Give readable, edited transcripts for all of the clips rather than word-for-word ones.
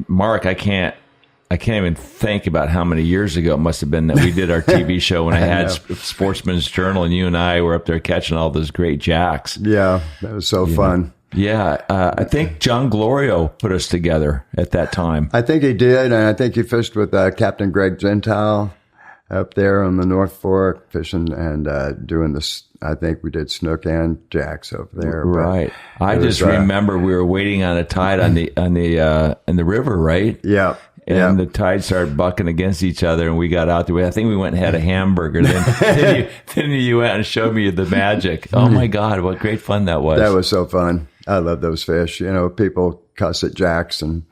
Mark, I can't even think about how many years ago it must have been that we did our TV show when I had Sportsman's Journal, and you and I were up there catching all those great jacks. Yeah, that was so fun. Yeah, I think John Glorio put us together at that time. I think he did, and I think he fished with Captain Greg Gentile up there on the North Fork, fishing and doing this. I think we did snook and jacks over there. Right. I just remember we were waiting on a tide on the river, right? Yeah. And the tide started bucking against each other, and we got out there. I think we went and had a hamburger. Then you went and showed me the magic. Oh, my God, what great fun that was. That was so fun. I love those fish. People cuss at jacks, and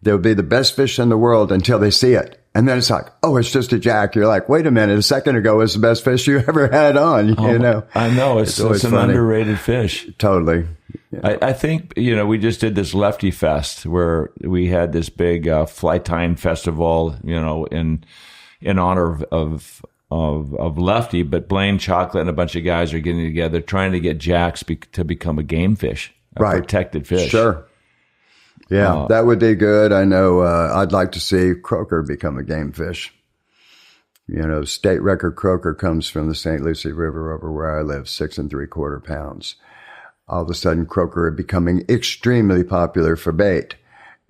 they'll be the best fish in the world until they see it. And then it's like, oh, it's just a jack. You're like, wait a minute, a second ago was the best fish you ever had on, I know. It's an underrated fish. Totally. Yeah. I think, we just did this Lefty Fest where we had this big fly tying festival, in honor of Lefty, but Blaine Chocolate and a bunch of guys are getting together trying to get jacks to become a game fish, a protected fish. Sure. Yeah, that would be good. I know I'd like to see croaker become a game fish. State record croaker comes from the St. Lucie River over where I live, 6 3/4 pounds. All of a sudden, croaker are becoming extremely popular for bait.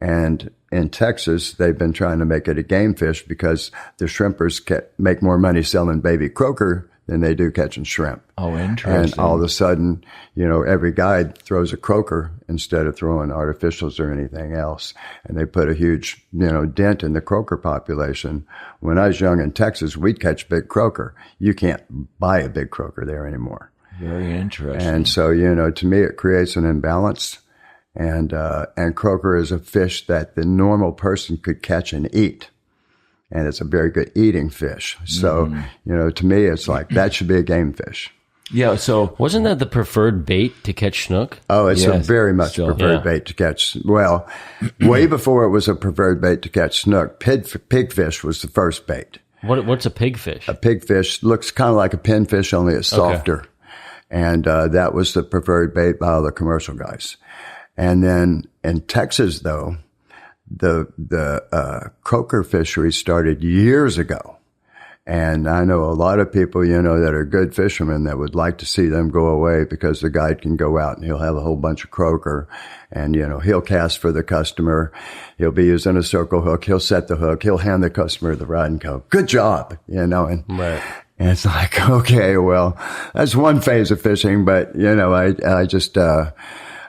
And in Texas, they've been trying to make it a game fish because the shrimpers make more money selling baby croaker than they do catching shrimp. Oh, interesting. And all of a sudden, every guide throws a croaker instead of throwing artificials or anything else. And they put a huge, dent in the croaker population. When I was young in Texas, we'd catch big croaker. You can't buy a big croaker there anymore. Very interesting. And so, to me, it creates an imbalance. And croaker is a fish that the normal person could catch and eat. And it's a very good eating fish. So, to me, it's like that should be a game fish. Yeah. So wasn't that the preferred bait to catch snook? Oh, it's a very much preferred bait to catch. Well, way before it was a preferred bait to catch snook, pigfish was the first bait. What's a pigfish? A pigfish looks kind of like a pinfish, only it's softer. Okay. And that was the preferred bait by all the commercial guys. And then in Texas, though, the croaker fishery started years ago. And I know a lot of people, that are good fishermen that would like to see them go away because the guide can go out and he'll have a whole bunch of croaker and, he'll cast for the customer. He'll be using a circle hook. He'll set the hook. He'll hand the customer the rod and go, good job, and right. And it's like, okay, well, that's one phase of fishing, but,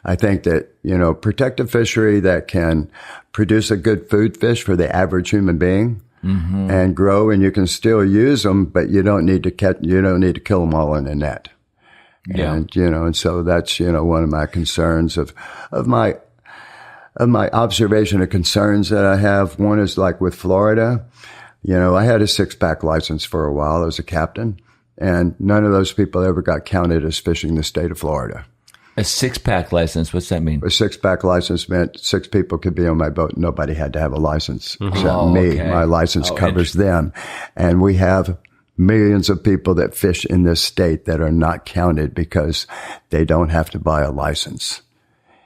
I think that, protect a fishery that can produce a good food fish for the average human being and grow, and you can still use them, but you don't need to kill them all in a net. Yeah. And, and so that's, one of my concerns of my observation of concerns that I have. One is like with Florida, I had a 6-pack license for a while. I was a captain, and none of those people ever got counted as fishing the state of Florida. A 6-pack license, what's that mean? A 6-pack license meant 6 people could be on my boat. Nobody had to have a license except me. Okay. My license covers them. And we have millions of people that fish in this state that are not counted because they don't have to buy a license.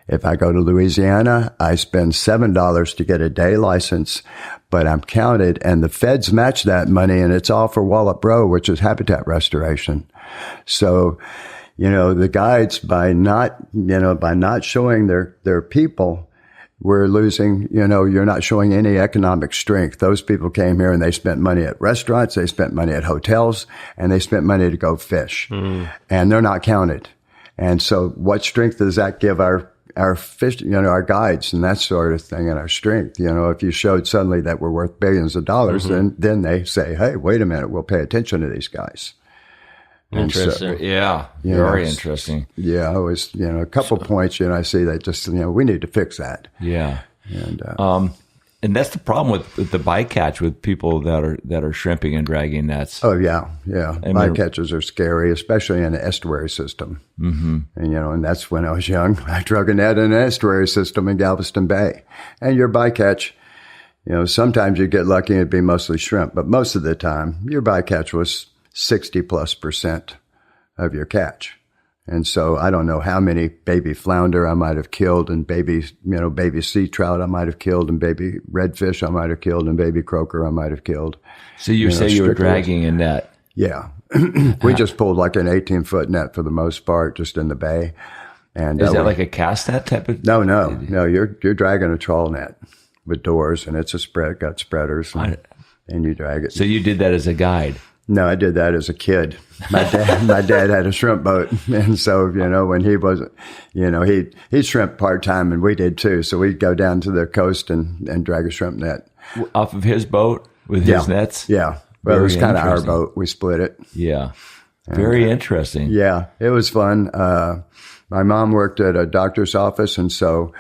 If I go to Louisiana, I spend $7 to get a day license, but I'm counted, and the feds match that money, and it's all for Wallop Row, which is habitat restoration. So, the guides, by not showing their people, we're losing, you're not showing any economic strength. Those people came here and they spent money at restaurants, they spent money at hotels, and they spent money to go fish. And they're not counted. And so what strength does that give our fish, our guides and that sort of thing, and our strength? If you showed suddenly that we're worth billions of dollars, then they say, hey, wait a minute, we'll pay attention to these guys. Interesting. So, very interesting. Yeah, I was, a couple points, I see that just, we need to fix that. Yeah. And that's the problem with the bycatch with people that are shrimping and dragging nets. Oh, yeah. Bycatches are scary, especially in the estuary system. And, and that's when I was young. I drug a net in an estuary system in Galveston Bay. And your bycatch, sometimes you get lucky and it'd be mostly shrimp, but most of the time your bycatch was 60+% of your catch. And so I don't know how many baby flounder I might have killed, and baby sea trout I might have killed, and baby redfish I might have killed, and baby croaker I might have killed. So you say you were dragging a net? Yeah. We just pulled like an 18-foot net for the most part, just in the bay. And is that like a cast net type of? No. You're dragging a trawl net with doors, and it's got spreaders, and you drag it. So you did that as a guide? No, I did that as a kid. My dad had a shrimp boat, and so when he wasn't, he shrimp part time, and we did too. So we'd go down to the coast and drag a shrimp net off of his boat with his nets. Yeah, well, it was kind of our boat. We split it. Yeah, very interesting. Yeah, it was fun. My mom worked at a doctor's office, and so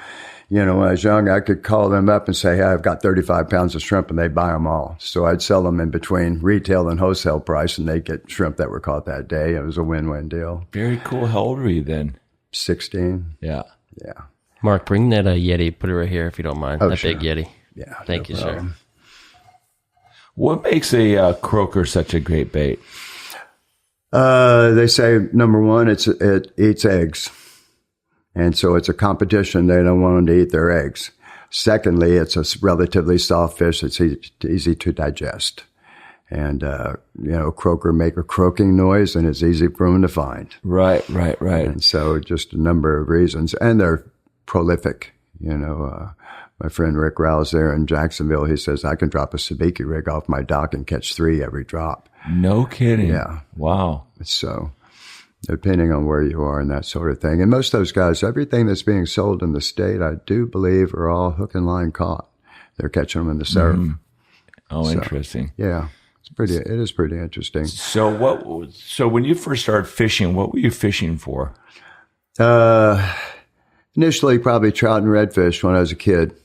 when I was young, I could call them up and say, hey, I've got 35 pounds of shrimp, and they'd buy them all. So I'd sell them in between retail and wholesale price, and they'd get shrimp that were caught that day. It was a win-win deal. Very cool. How old were you then? 16. Yeah. Yeah. Mark, bring that Yeti. Put it right here if you don't mind. Oh, that sure. big Yeti. Yeah. Thank you, sir. What makes a croaker such a great bait? They say, number one, it eats eggs. And so it's a competition. They don't want them to eat their eggs. Secondly, it's a relatively soft fish. It's easy to digest. And, croaker make a croaking noise, and it's easy for them to find. Right. And so just a number of reasons. And they're prolific. My friend Rick Rouse there in Jacksonville, he says, I can drop a sabiki rig off my dock and catch 3 every drop. No kidding. Yeah. Wow. So depending on where you are and that sort of thing. And most of those guys, everything that's being sold in the state, I do believe are all hook and line caught. They're catching them in the surf. Mm-hmm. Oh, interesting. Yeah. It is pretty interesting. So when you first started fishing, what were you fishing for? Initially probably trout and redfish when I was a kid.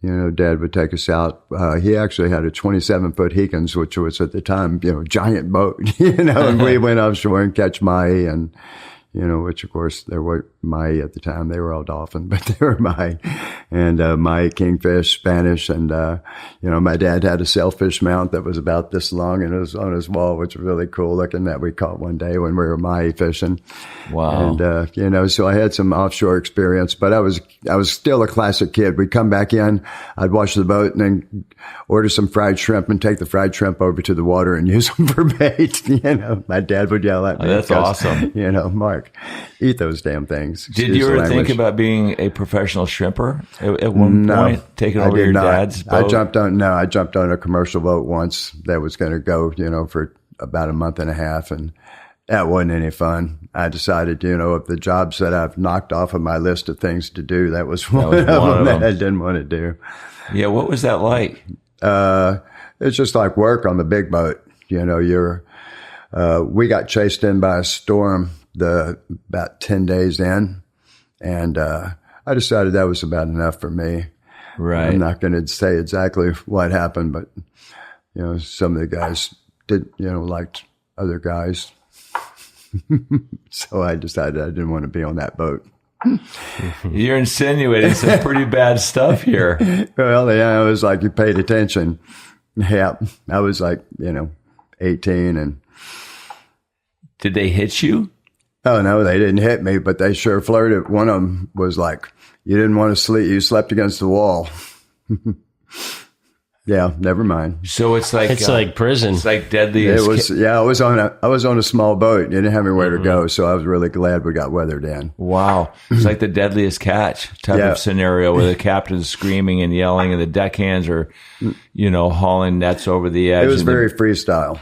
Dad would take us out. He actually had a 27-foot Heekins, which was at the time, giant boat, and we went offshore and catch mahi and, which of course there were mahi at the time. They were all dolphin, but they were mahi. And, mahi, kingfish, Spanish. And, my dad had a sailfish mount that was about this long, and it was on his wall, which was really cool looking, that we caught one day when we were mahi fishing. Wow. And, so I had some offshore experience, but I was still a classic kid. We'd come back in, I'd wash the boat and then order some fried shrimp and take the fried shrimp over to the water and use them for bait. My dad would yell at me. Oh, that's awesome. Mark, eat those damn things. Did you ever think about being a professional shrimper at one point, taking over your dad's boat? I jumped on a commercial boat once that was going to go, for about a month and a half, and that wasn't any fun. I decided, of the jobs that I've knocked off of my list of things to do, that was one of them that I didn't want to do. Yeah, what was that like? It's just like work on the big boat. We got chased in by a storm about 10 days in, and I decided that was about enough for me. Right. I'm not going to say exactly what happened, but some of the guys did, liked other guys. So I decided I didn't want to be on that boat. You're insinuating some pretty bad stuff here. Well, yeah, I was like, you paid attention. Yeah, I was like, 18 and. Did they hit you? Oh, no, they didn't hit me, but they sure flirted. One of them was like, you didn't want to sleep. You slept against the wall. Yeah, never mind. So it's like prison. It's like deadly. I was on a small boat. You didn't have anywhere to go, so I was really glad we got weathered in. Wow. It's like the deadliest catch type of scenario where the captain's screaming and yelling and the deckhands are, hauling nets over the edge. It was very freestyle.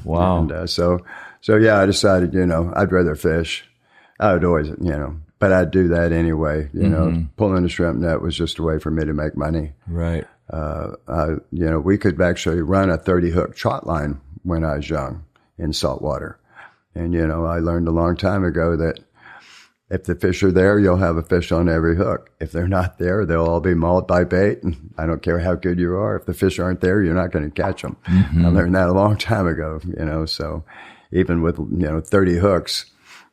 Wow. And so yeah, I decided, I'd rather fish. I would always, but I'd do that anyway. Pulling a shrimp net was just a way for me to make money. Right. We could actually run a 30 hook trot line when I was young in saltwater. And, I learned a long time ago that if the fish are there, you'll have a fish on every hook. If they're not there, they'll all be mauled by bait. And I don't care how good you are. If the fish aren't there, you're not going to catch them. Mm-hmm. I learned that a long time ago, so even with, 30 hooks,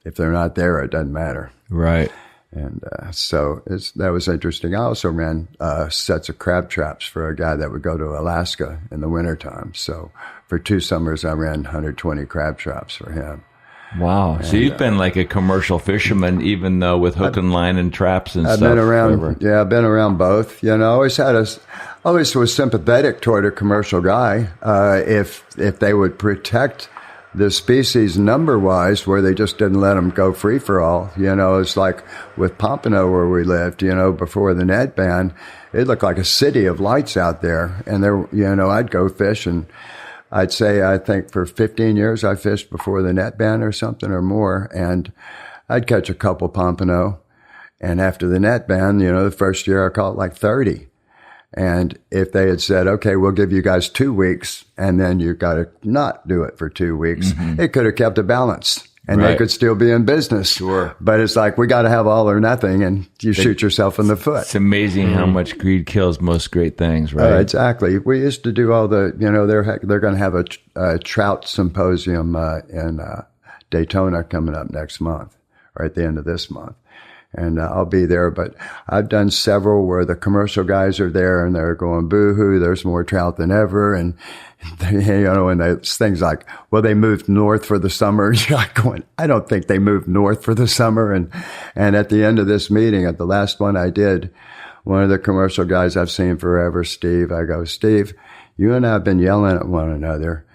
if they're not there, it doesn't matter. Right. And so that was interesting. I also ran sets of crab traps for a guy that would go to Alaska in the wintertime. So for 2 summers, I ran 120 crab traps for him. Wow. So you've been like a commercial fisherman, even though with hook and line and traps and I've stuff. been around. Yeah, I've been around both. You know, always was sympathetic toward a commercial guy. If they would protect the species number-wise, where they just didn't let them go free for all. You know, it's like with Pompano where we lived. You know, before the net ban, it looked like a city of lights out there. And there, you know, I'd go fish, and I'd say I think for 15 years I fished before the net ban or something or more, and I'd catch a couple Pompano. And after the net ban, you know, the first year I caught like 30. And if they had said, okay, we'll give you guys 2 weeks, and then you got to not do it for 2 weeks, it could have kept a balance, and they could still be in business. Sure. But it's like, we got to have all or nothing, and you shoot yourself in the foot. It's amazing how much greed kills most great things, right? Exactly. We used to do all the, you know, they're going to have a trout symposium in Daytona coming up next month, or at the end of this month. And I'll be there, but I've done several where the commercial guys are there and they're going, boo-hoo, there's more trout than ever. And, you know, and there's things like, well, they moved north for the summer. You're like going, I don't think they moved north for the summer. And at the end of this meeting, at the last one I did, one of the commercial guys I've seen forever, Steve, I go, Steve, you and I have been yelling at one another,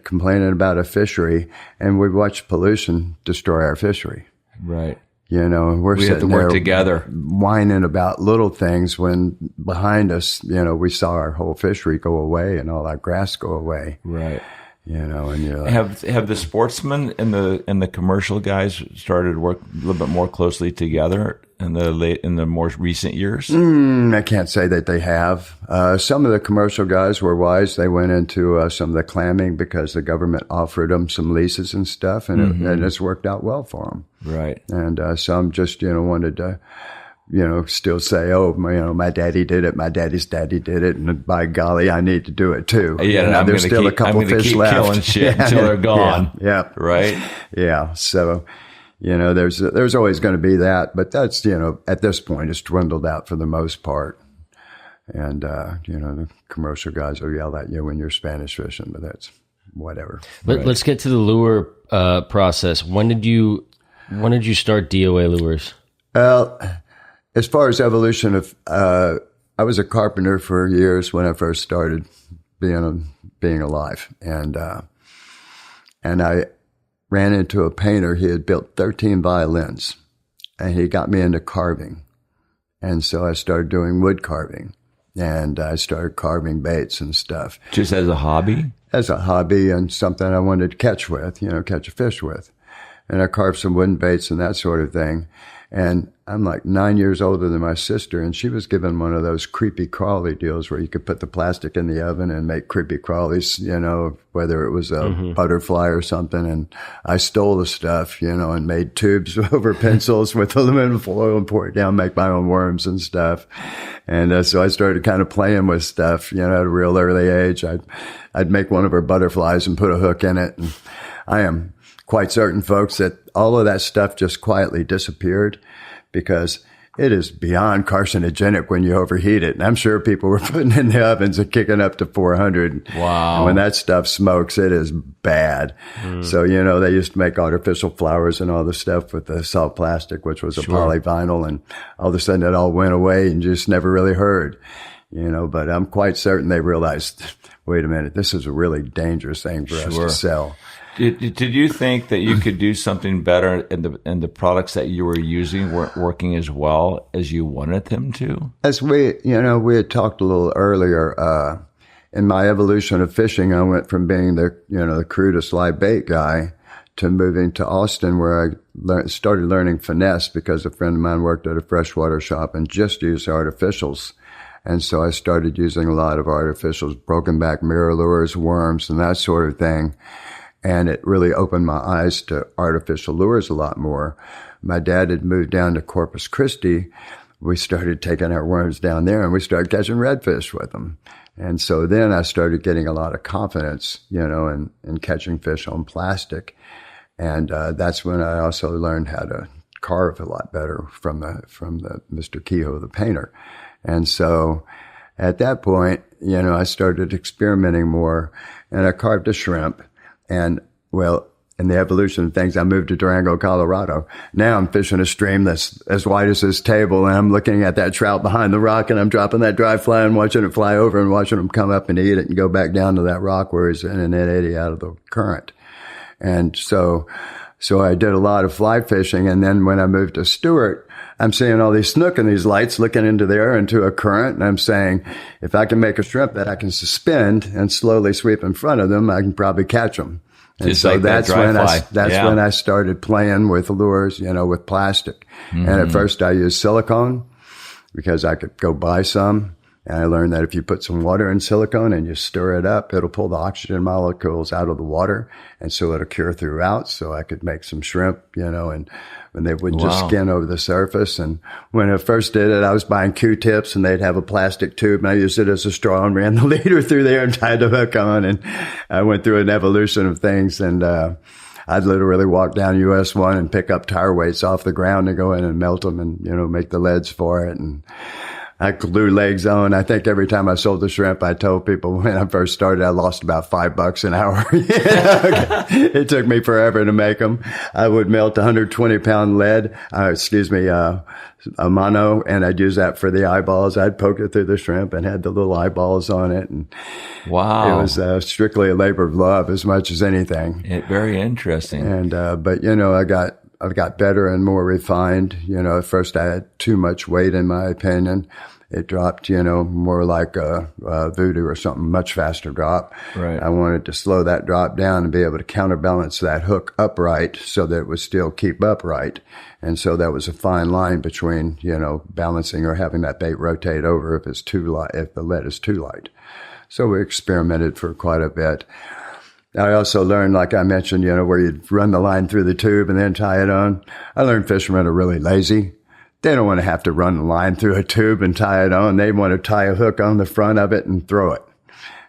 complaining about a fishery, and we've watched pollution destroy our fishery. Right. You know, we have to work together, whining about little things when behind us, you know, we saw our whole fishery go away and all that grass go away. Right. You know, and you're like, have the sportsmen and the commercial guys started to work a little bit more closely together in the more recent years? I can't say that they have. Some of the commercial guys were wise. They went into some of the clamming because the government offered them some leases and stuff, and it's worked out well for them. Right. And some just, you know, wanted to, you know, still say, oh, my daddy did it, my daddy's daddy did it, and by golly, I need to do it too. Yeah, and there's still a couple fish left. Killing shit until they're gone. Yeah. Right. Yeah. So, you know, there's always going to be that, but that's, you know, at this point, it's dwindled out for the most part. And, you know, the commercial guys will yell at you when you're Spanish fishing, but that's whatever. Let's get to the lure process. When did you start D.O.A. lures? Well, as far as evolution of, I was a carpenter for years when I first started being alive, and I ran into a painter. He had built 13 violins, and he got me into carving, and so I started doing wood carving, and I started carving baits and stuff. Just as a hobby? As a hobby and something I wanted to catch a fish with, and I carved some wooden baits and that sort of thing. And I'm like 9 years older than my sister, and she was given one of those creepy crawly deals where you could put the plastic in the oven and make creepy crawlies, you know, whether it was a butterfly or something. And I stole the stuff, you know, and made tubes over pencils with aluminum foil and poured it down, make my own worms and stuff. And so I started kind of playing with stuff, you know, at a real early age. I'd make one of her butterflies and put a hook in it. And I am quite certain, folks, that all of that stuff just quietly disappeared because it is beyond carcinogenic when you overheat it. And I'm sure people were putting it in the ovens and kicking up to 400. Wow. And when that stuff smokes, it is bad. So, you know, they used to make artificial flowers and all the stuff with the salt plastic, which was a polyvinyl. And all of a sudden it all went away and just never really heard, you know, but I'm quite certain they realized, wait a minute, this is a really dangerous thing for us to sell. Did you think that you could do something better and the products that you were using weren't working as well as you wanted them to? As we had talked a little earlier, in my evolution of fishing, I went from being the crudest live bait guy to moving to Austin, where I started learning finesse because a friend of mine worked at a freshwater shop and just used artificials. And so I started using a lot of artificials, broken back mirror lures, worms, and that sort of thing. And it really opened my eyes to artificial lures a lot more. My dad had moved down to Corpus Christi. We started taking our worms down there and we started catching redfish with them. And so then I started getting a lot of confidence, you know, in catching fish on plastic. And that's when I also learned how to carve a lot better from the Mr. Kehoe, the painter. And so at that point, you know, I started experimenting more, and I carved a shrimp. And, well, in the evolution of things, I moved to Durango, Colorado. Now I'm fishing a stream that's as wide as this table, and I'm looking at that trout behind the rock, and I'm dropping that dry fly and watching it fly over and watching him come up and eat it and go back down to that rock where he's in an 80 out of the current. And so I did a lot of fly fishing. And then when I moved to Stuart, I'm seeing all these snook in these lights looking into there, into a current. And I'm saying, if I can make a shrimp that I can suspend and slowly sweep in front of them, I can probably catch them. And just so like that's when I started playing with lures, with plastic. And at first I used silicone because I could go buy some. And I learned that if you put some water in silicone and you stir it up, it'll pull the oxygen molecules out of the water. And so it'll cure throughout. So I could make some shrimp, and when they would just skin over the surface. And when I first did it, I was buying Q-tips and they'd have a plastic tube and I used it as a straw and ran the leader through there and tied the hook on. And I went through an evolution of things. And, I'd literally walk down US 1 and pick up tire weights off the ground and go in and melt them and, make the leads for it. And I glue legs on. I think every time I sold the shrimp, I told people when I first started, I lost about $5 an hour. It took me forever to make them. I would melt 120-pound lead, a mono, and I'd use that for the eyeballs. I'd poke it through the shrimp and had the little eyeballs on it. And wow. It was strictly a labor of love as much as anything. Very interesting. And, but I got better and more refined. At first I had too much weight, in my opinion. It dropped, more like voodoo or something, much faster drop. Right. I wanted to slow that drop down and be able to counterbalance that hook upright so that it would still keep upright. And so that was a fine line between, balancing or having that bait rotate over if it's too light, if the lead is too light. So we experimented for quite a bit. I also learned, like I mentioned, where you'd run the line through the tube and then tie it on. I learned fishermen are really lazy. They don't want to have to run the line through a tube and tie it on. They want to tie a hook on the front of it and throw it.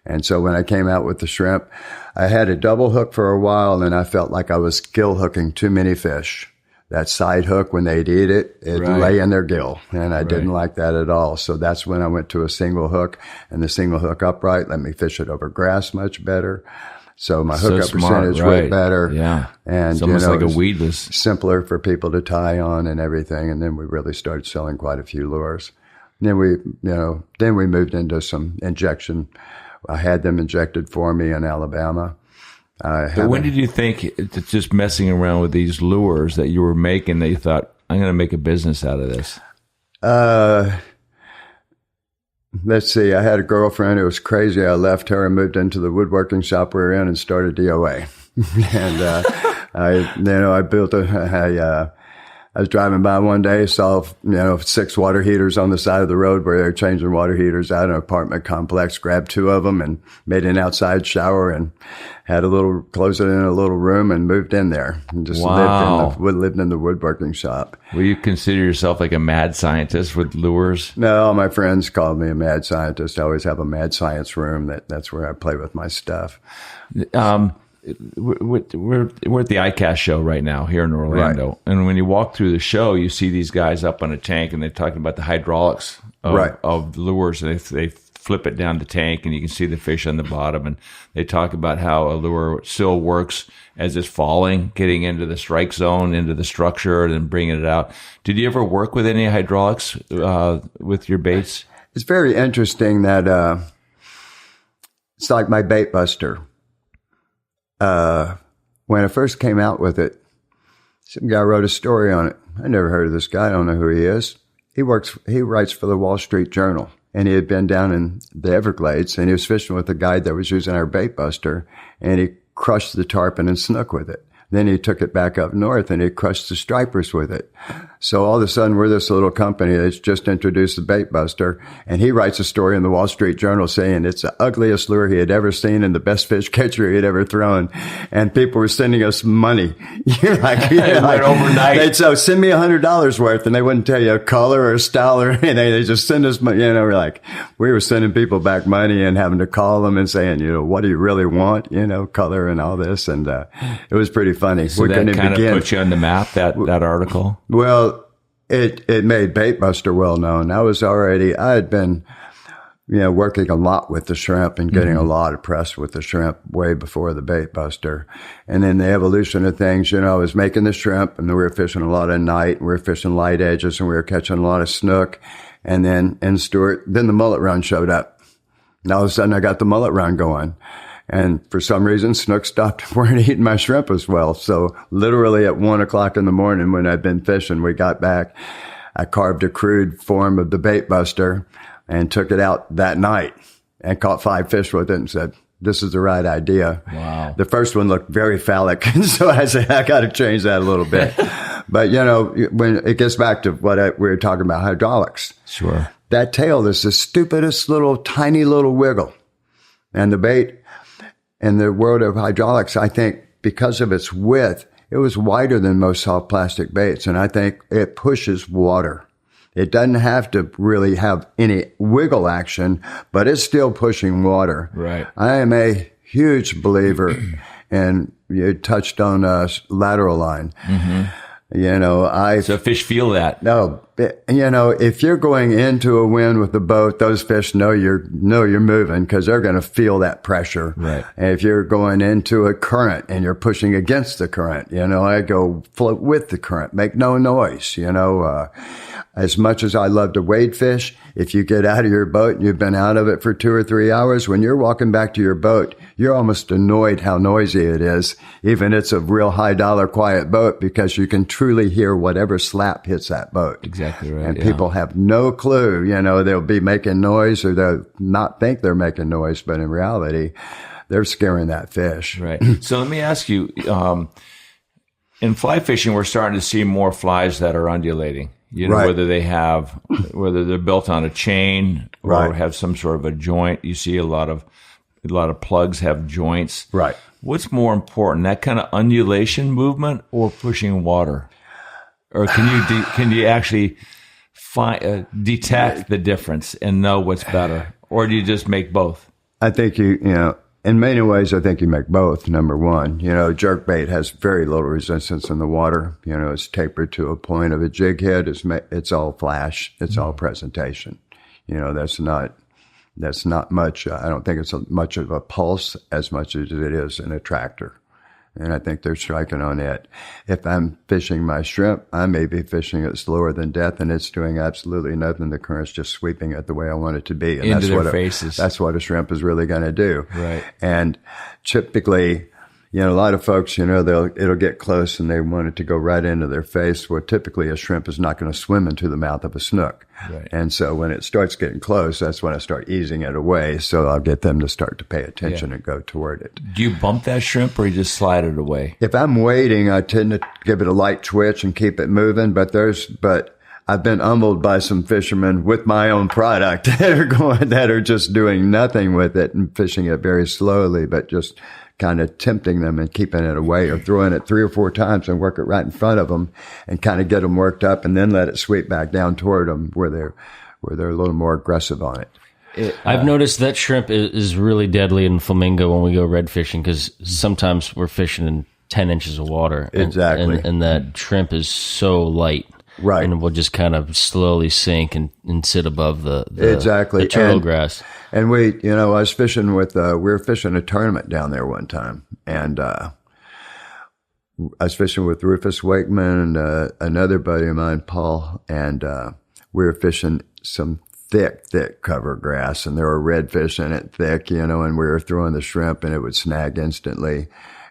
And so when I came out with the shrimp, I had a double hook for a while and I felt like I was gill hooking too many fish. That side hook, when they'd eat it, it'd lay in their gill. And I didn't like that at all. So that's when I went to a single hook, and the single hook upright let me fish it over grass much better. So my hookup percentage way better. Yeah. And, it's almost like a weedless. Simpler for people to tie on and everything. And then we really started selling quite a few lures. And then we moved into some injection. I had them injected for me in Alabama. But when did you think that just messing around with these lures that you were making, that you thought, I'm going to make a business out of this? Let's see. I had a girlfriend who was crazy. I left her and moved into the woodworking shop we were in and started D.O.A. And I was driving by one day, saw 6 water heaters on the side of the road where they were changing water heaters out in an apartment complex. Grabbed 2 of them and made an outside shower and closed it in a little room and moved in there and just lived in the woodworking shop. Will you consider yourself like a mad scientist with lures? No, all my friends called me a mad scientist. I always have a mad science room. That's where I play with my stuff. We're at the ICAST show right now here in Orlando. Right. And when you walk through the show, you see these guys up on a tank and they're talking about the hydraulics of lures. And they flip it down the tank and you can see the fish on the bottom. And they talk about how a lure still works as it's falling, getting into the strike zone, into the structure, and then bringing it out. Did you ever work with any hydraulics with your baits? It's very interesting that it's like my bait buster. When I first came out with it, some guy wrote a story on it. I never heard of this guy. I don't know who he is. He writes for the Wall Street Journal, and he had been down in the Everglades, and he was fishing with a guide that was using our bait buster, and he crushed the tarpon and snook with it. Then he took it back up north and he crushed the stripers with it. So all of a sudden we're this little company that's just introduced the bait buster, and he writes a story in the Wall Street Journal saying it's the ugliest lure he had ever seen and the best fish catcher he had ever thrown. And people were sending us money. Overnight. They'd say, send me $100 worth, and they wouldn't tell you a color or a style or anything. They just send us money. We were sending people back money and having to call them and saying, what do you really want? Color and all this. And, it was pretty funny. So that kind of put you on the map, that article? Well, it made Baitbuster well known. I had been, working a lot with the shrimp and getting a lot of press with the shrimp way before the bait buster. And then the evolution of things, I was making the shrimp and we were fishing a lot at night. We were fishing light edges and we were catching a lot of snook. And then in Stuart, then the mullet run showed up. And all of a sudden I got the mullet run going. And for some reason, snook weren't eating my shrimp as well. So literally at 1:00 in the morning when I'd been fishing, we got back. I carved a crude form of the bait buster and took it out that night and caught 5 fish with it and said, this is the right idea. Wow. The first one looked very phallic. And so I said, I got to change that a little bit. But, when it gets back to what we were talking about, hydraulics. Sure. That tail is the stupidest tiny little wiggle. And the bait in the world of hydraulics, I think because of its width, it was wider than most soft plastic baits. And I think it pushes water. It doesn't have to really have any wiggle action, but it's still pushing water. Right. I am a huge believer, and you touched on lateral line. Mm-hmm. So fish feel that. No, if you're going into a wind with the boat, those fish know you're moving because they're going to feel that pressure. Right. And if you're going into a current and you're pushing against the current, I go float with the current, make no noise, As much as I love to wade fish, if you get out of your boat and you've been out of it for 2 or 3 hours, when you're walking back to your boat, you're almost annoyed how noisy it is, even it's a real high-dollar quiet boat, because you can truly hear whatever slap hits that boat. Exactly right. And people have no clue, they'll be making noise or they'll not think they're making noise, but in reality, they're scaring that fish. Right. So let me ask you, in fly fishing, we're starting to see more flies that are undulating. Right. Whether they're built on a chain or right. have some sort of a joint. You see a lot of plugs have joints. Right. What's more important, that kind of undulation movement or pushing water? Or can you actually detect the difference and know what's better? Or do you just make both? I think in many ways, I think you make both. Number one, jerkbait has very little resistance in the water. It's tapered to a point of a jig head. It's all flash. It's all presentation. That's not much. I don't think it's much of a pulse as much as it is an attractor. And I think they're striking on it. If I'm fishing my shrimp, I may be fishing it slower than death, and it's doing absolutely nothing. The current's just sweeping it the way I want it to be. And into their faces. That's what a shrimp is really going to do. Right. And typically, a lot of folks, it'll get close and they want it to go right into their face. Well, typically a shrimp is not going to swim into the mouth of a snook. Right. And so when it starts getting close, that's when I start easing it away. So I'll get them to start to pay attention and go toward it. Do you bump that shrimp or you just slide it away? If I'm waiting, I tend to give it a light twitch and keep it moving. But I've been humbled by some fishermen with my own product that are just doing nothing with it and fishing it very slowly, but just kind of tempting them and keeping it away, or throwing it 3 or 4 times and work it right in front of them and kind of get them worked up and then let it sweep back down toward them where they're a little more aggressive on it. I've noticed that shrimp is really deadly in flamingo when we go red fishing, because sometimes we're fishing in 10 inches of water. Exactly. And that shrimp is so light. Right. And will just kind of slowly sink and sit above the turtle grass. And I was fishing we were fishing a tournament down there one time. And I was fishing with Rufus Wakeman and another buddy of mine, Paul. And we were fishing some thick cover grass. And there were redfish in it thick, and we were throwing the shrimp and it would snag instantly.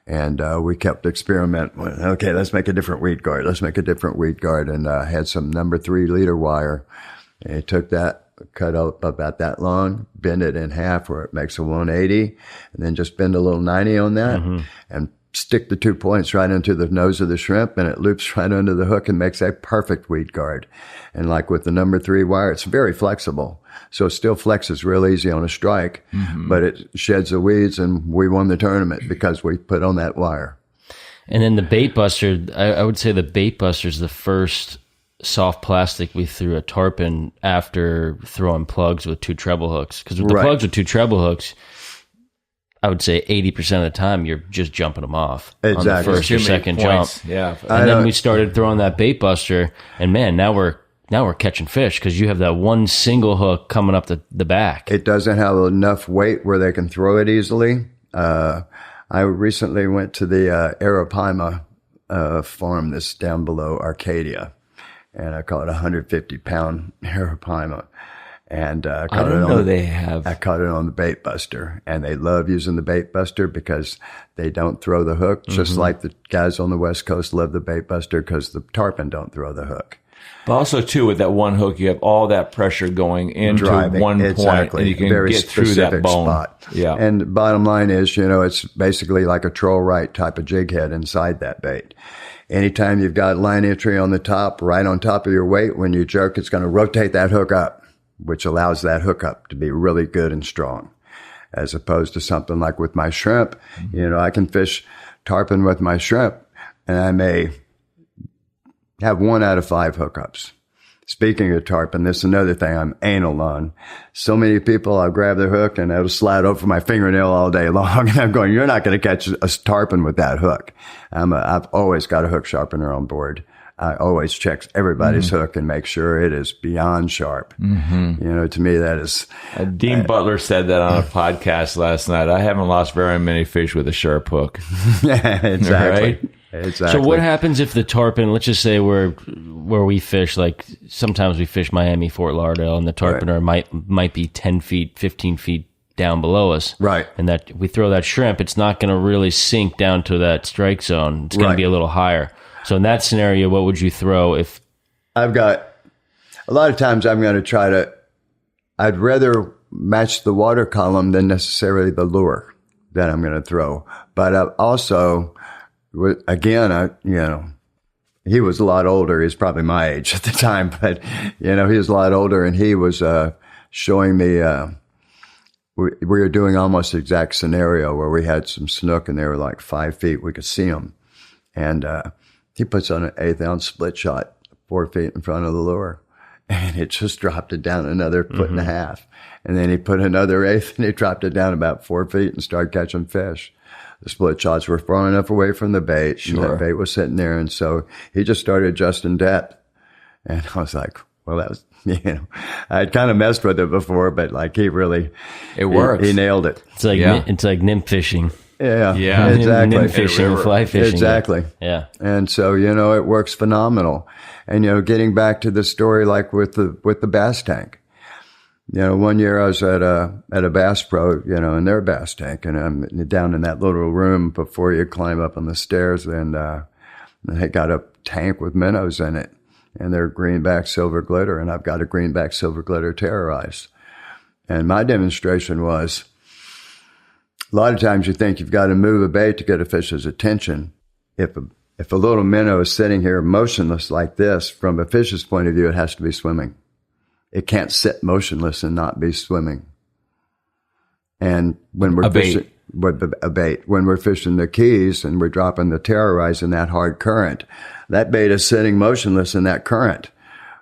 And we kept experimenting. Okay, let's make a different weed guard. And had some number 3 leader wire. And he took that, cut up about that long, bend it in half where it makes a 180, and then just bend a little 90 on that, and stick the 2 points right into the nose of the shrimp, and it loops right under the hook and makes a perfect weed guard. And like with the number 3 wire, it's very flexible. So it still flexes real easy on a strike, but it sheds the weeds, and we won the tournament because we put on that wire. And then the bait buster, I would say the bait buster is the first soft plastic we threw at Tarpon after throwing plugs with 2 treble hooks. Because with the plugs with 2 treble hooks, I would say 80% of the time you're just jumping them off on the first or second jump. Yeah. And then we started throwing that bait buster, and man, now we're now we're catching fish because you have that one single hook coming up the back. It doesn't have enough weight where they can throw it easily. I recently went to the Arapaima farm that's down below Arcadia, and I caught a 150-pound Arapaima. And I caught it on the bait buster, and they love using the bait buster because they don't throw the hook, just like the guys on the West Coast love the bait buster because the tarpon don't throw the hook. But also, too, with that one hook, you have all that pressure going into one point, and you can get through that bone. Spot. Yeah. And the bottom line is, it's basically like a troll right type of jig head inside that bait. Anytime you've got line entry on the top, right on top of your weight, when you jerk, it's going to rotate that hook up, which allows that hookup to be really good and strong, as opposed to something like with my shrimp. I can fish tarpon with my shrimp, and I may have 1 out of 5 hookups. Speaking of tarpon, this is another thing I'm anal on. So many people, I'll grab the hook and it'll slide over my fingernail all day long. And I'm going, you're not going to catch a tarpon with that hook. I've always got a hook sharpener on board. I always check everybody's hook and make sure it is beyond sharp. To me, that is... Dean Butler said that on a podcast last night. I haven't lost very many fish with a sharp hook. Yeah, exactly. Right? Exactly. So what happens if the tarpon, let's just say where we fish, like sometimes we fish Miami, Fort Lauderdale, and the tarpon might be 10 feet, 15 feet down below us. Right. And that we throw that shrimp, it's not going to really sink down to that strike zone. It's going to be a little higher. So in that scenario, what would you throw if... I've got... A lot of times I'm going to try to... I'd rather match the water column than necessarily the lure that I'm going to throw. But also, again, he was a lot older. He's probably my age at the time. But, he was a lot older, and he was showing me... we were doing almost the exact scenario where we had some snook, and they were like 5 feet. We could see them. And... he puts on an 1/8 ounce split shot 4 feet in front of the lure, and it just dropped it down another 1.5 feet. And then he put another 1/8 and he dropped it down about 4 feet and started catching fish. The split shots were far enough away from the bait. Sure. And that bait was sitting there. And so he just started adjusting depth. And I was like, well, that was, I'd kind of messed with it before, but like it works. He nailed it. It's like nymph fishing. Yeah, exactly. Nymph fishing and fly fishing. Exactly. Yeah. And so, it works phenomenal. And, getting back to the story, like with the bass tank, one year I was at a Bass Pro, in their bass tank, and I'm down in that little room before you climb up on the stairs, and they got a tank with minnows in it, and they're greenback silver glitter, and I've got a greenback silver glitter terrorized. And my demonstration was, a lot of times you think you've got to move a bait to get a fish's attention. If a little minnow is sitting here motionless like this, from a fish's point of view, it has to be swimming. It can't sit motionless and not be swimming. And when we're fishing with a bait, when we're fishing the Keys and we're dropping the terrorize in that hard current, that bait is sitting motionless in that current.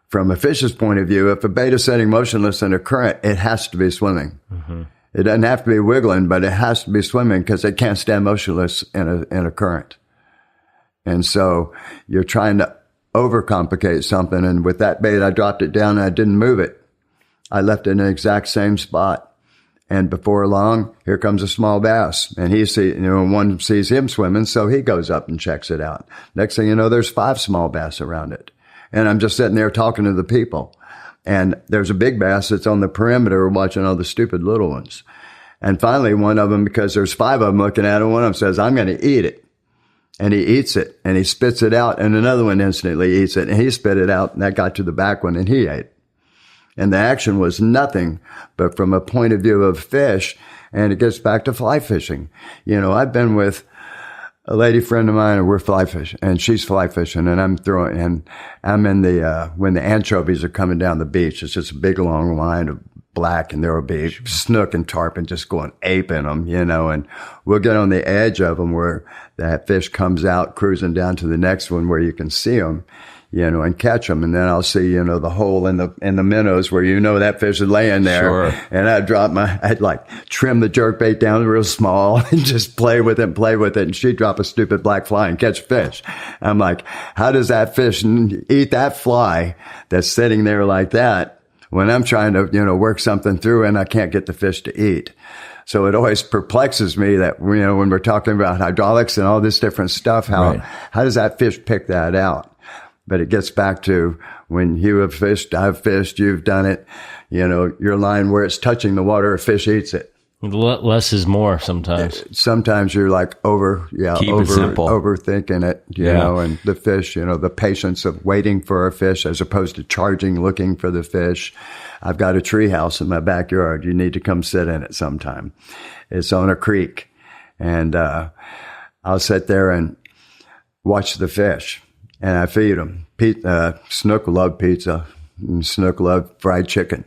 From a fish's point of view, if a bait is sitting motionless in a current, it has to be swimming. Mm-hmm. It doesn't have to be wiggling, but it has to be swimming because it can't stand motionless in a current. And so you're trying to overcomplicate something. And with that bait, I dropped it down and I didn't move it. I left it in the exact same spot. And before long, here comes a small bass. And one sees him swimming, so he goes up and checks it out. Next thing you know, there's 5 small bass around it. And I'm just sitting there talking to the people. And there's a big bass that's on the perimeter watching all the stupid little ones. And finally, one of them, because there's 5 of them looking at it, one of them says, I'm going to eat it. And he eats it, and he spits it out, and another one instantly eats it, and he spit it out, and that got to the back one, and he ate it. And the action was nothing but from a point of view of fish, and it gets back to fly fishing. I've been with a lady friend of mine, and we're fly fishing, and she's fly fishing, and I'm in when the anchovies are coming down the beach, it's just a big long line of black, and there will be snook and tarpon just going ape in them, and we'll get on the edge of them where that fish comes out cruising down to the next one where you can see them. and catch them. And then I'll see, the hole in the minnows where that fish is laying there. Sure. And I'd like trim the jerkbait down real small and just play with it. And she'd drop a stupid black fly and catch a fish. I'm like, how does that fish eat that fly that's sitting there like that when I'm trying to, work something through and I can't get the fish to eat? So it always perplexes me that, when we're talking about hydraulics and all this different stuff, how does that fish pick that out? But it gets back to when you have fished, I've fished, you've done it, your line where it's touching the water, a fish eats it. Less is more sometimes. Sometimes you're like overthinking it, and the fish, the patience of waiting for a fish as opposed to charging, looking for the fish. I've got a tree house in my backyard. You need to come sit in it sometime. It's on a creek. And I'll sit there and watch the fish. And I feed them. Snook love pizza. And Snook love fried chicken.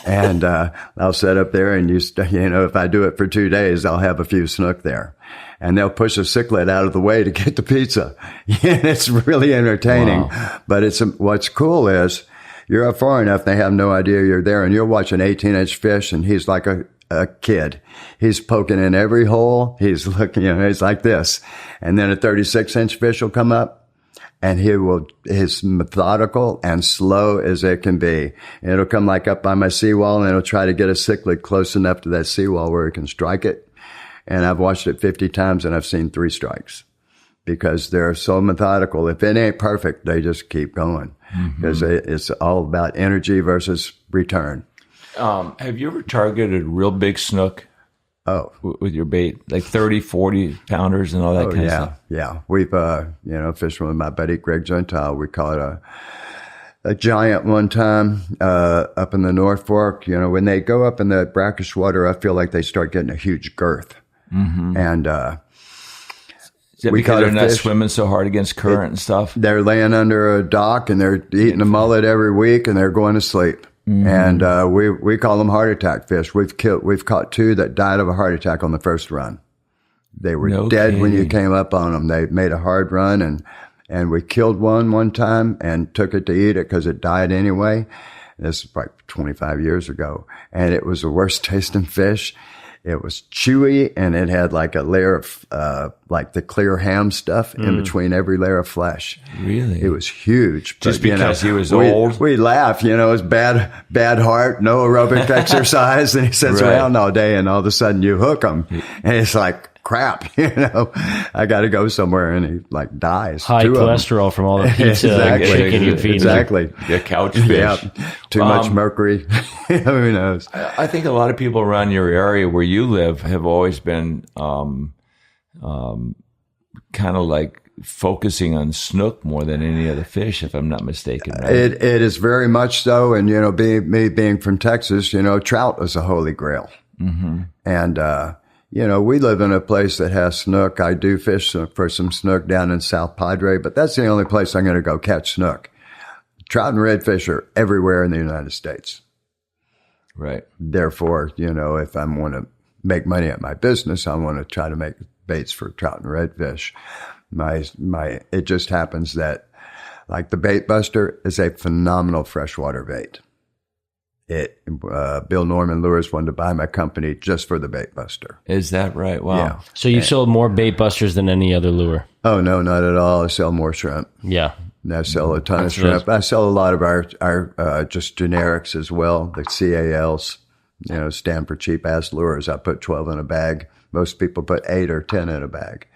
And I'll sit up there and if I do it for 2 days, I'll have a few snook there. And they'll push a cichlid out of the way to get the pizza. And it's really entertaining. Wow. But what's cool is you're up far enough, they have no idea you're there. And you'll watch an 18-inch fish, and he's like a kid. He's poking in every hole. He's looking, he's like this. And then a 36-inch fish will come up. And he's methodical and slow as it can be. And it'll come like up by my seawall, and it'll try to get a cichlid close enough to that seawall where it can strike it. And I've watched it 50 times, and I've seen 3 strikes because they're so methodical. If it ain't perfect, they just keep going because it's all about energy versus return. Have you ever targeted real big snook? Oh, with your bait, like 30, 40 pounders and all that kind of stuff. Yeah. We've, fishing with my buddy Greg Gentile. We caught a giant one time, up in the North Fork. When they go up in the brackish water, I feel like they start getting a huge girth. Mm-hmm. And, is that because they're not swimming so hard against current and stuff? They're laying under a dock and they're eating a mullet every week and they're going to sleep. Mm-hmm. And we call them heart attack fish. We've caught 2 that died of a heart attack on the first run. They were dead when you came up on them. They made a hard run, and we killed one time and took it to eat it because it died anyway. This was like 25 years ago, and it was the worst tasting fish. It was chewy, and it had like a layer of like the clear ham stuff in between every layer of flesh. Really? It was huge. Just because he was old? We laugh, it was bad heart, no aerobic exercise, and he sits around all day, and all of a sudden you hook him, and it's like, crap, I got to go somewhere, and he like dies. High cholesterol from all the pizza and chicken you feed. Exactly. The couch fish. Yeah. Too much mercury. Who knows? I think a lot of people around your area where you live have always been kind of like focusing on snook more than any other fish, if I'm not mistaken. Right? It is very much so. And, being from Texas, trout is a holy grail. Mm-hmm. And, we live in a place that has snook. I do fish for some snook down in South Padre, but that's the only place I'm going to go catch snook. Trout and redfish are everywhere in the United States. Right. Therefore, if I want to make money at my business, I want to try to make baits for trout and redfish. It just happens that like the Bait Buster is a phenomenal freshwater bait. Bill Norman Lures wanted to buy my company just for the Bait Buster. Is that right? Wow. Yeah. So you've sold more Bait Busters than any other lure? Oh, no, not at all. I sell more shrimp. Yeah. And I sell a ton of shrimp. I sell a lot of our just generics as well. The CALs, stand for cheap ass lures. I put 12 in a bag. Most people put 8 or 10 in a bag.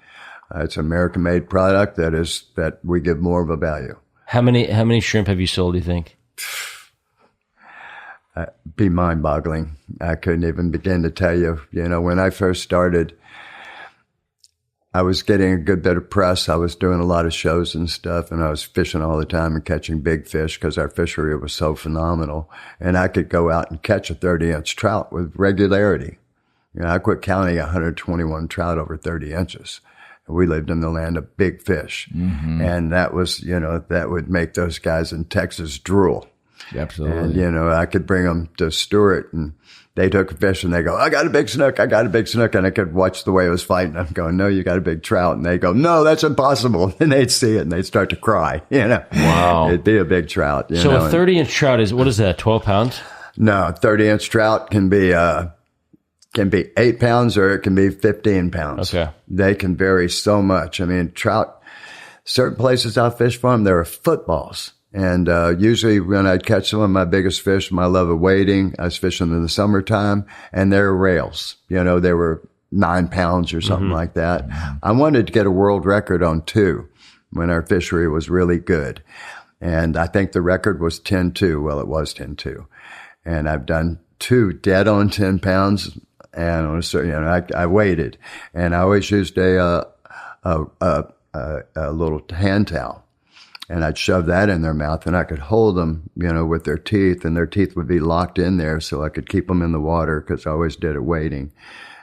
It's an American made product that we give more of a value. How many shrimp have you sold, do you think? Be mind-boggling. I couldn't even begin to tell you. When I first started, I was getting a good bit of press. I was doing a lot of shows and stuff, and I was fishing all the time and catching big fish because our fishery was so phenomenal. And I could go out and catch a 30-inch trout with regularity. I quit counting 121 trout over 30 inches. We lived in the land of big fish. Mm-hmm. And that was, that would make those guys in Texas drool. Absolutely. And, I could bring them to Stuart, and they took a fish and they go, I got a big snook. I got a big snook. And I could watch the way it was fighting. I'm going, no, you got a big trout. And they go, no, that's impossible. And they'd see it and they'd start to cry, Wow. It'd be a big trout. So a 30-inch trout what is that, 12 pounds? No, a 30-inch trout can be 8 pounds or it can be 15 pounds. Okay. They can vary so much. I mean, trout, certain places I fish for them, there are footballs. And usually when I'd catch some of my biggest fish, my love of wading, I was fishing in the summertime, and they're rails. They were 9 pounds or something like that. I wanted to get a world record on 2 when our fishery was really good. And I think the record was 10.2. Well, it was 10.2. And I've done 2 dead on 10 pounds. And on a certain, I waited. And I always used a little hand towel. And I'd shove that in their mouth, and I could hold them, with their teeth, and their teeth would be locked in there so I could keep them in the water because I always did it waiting.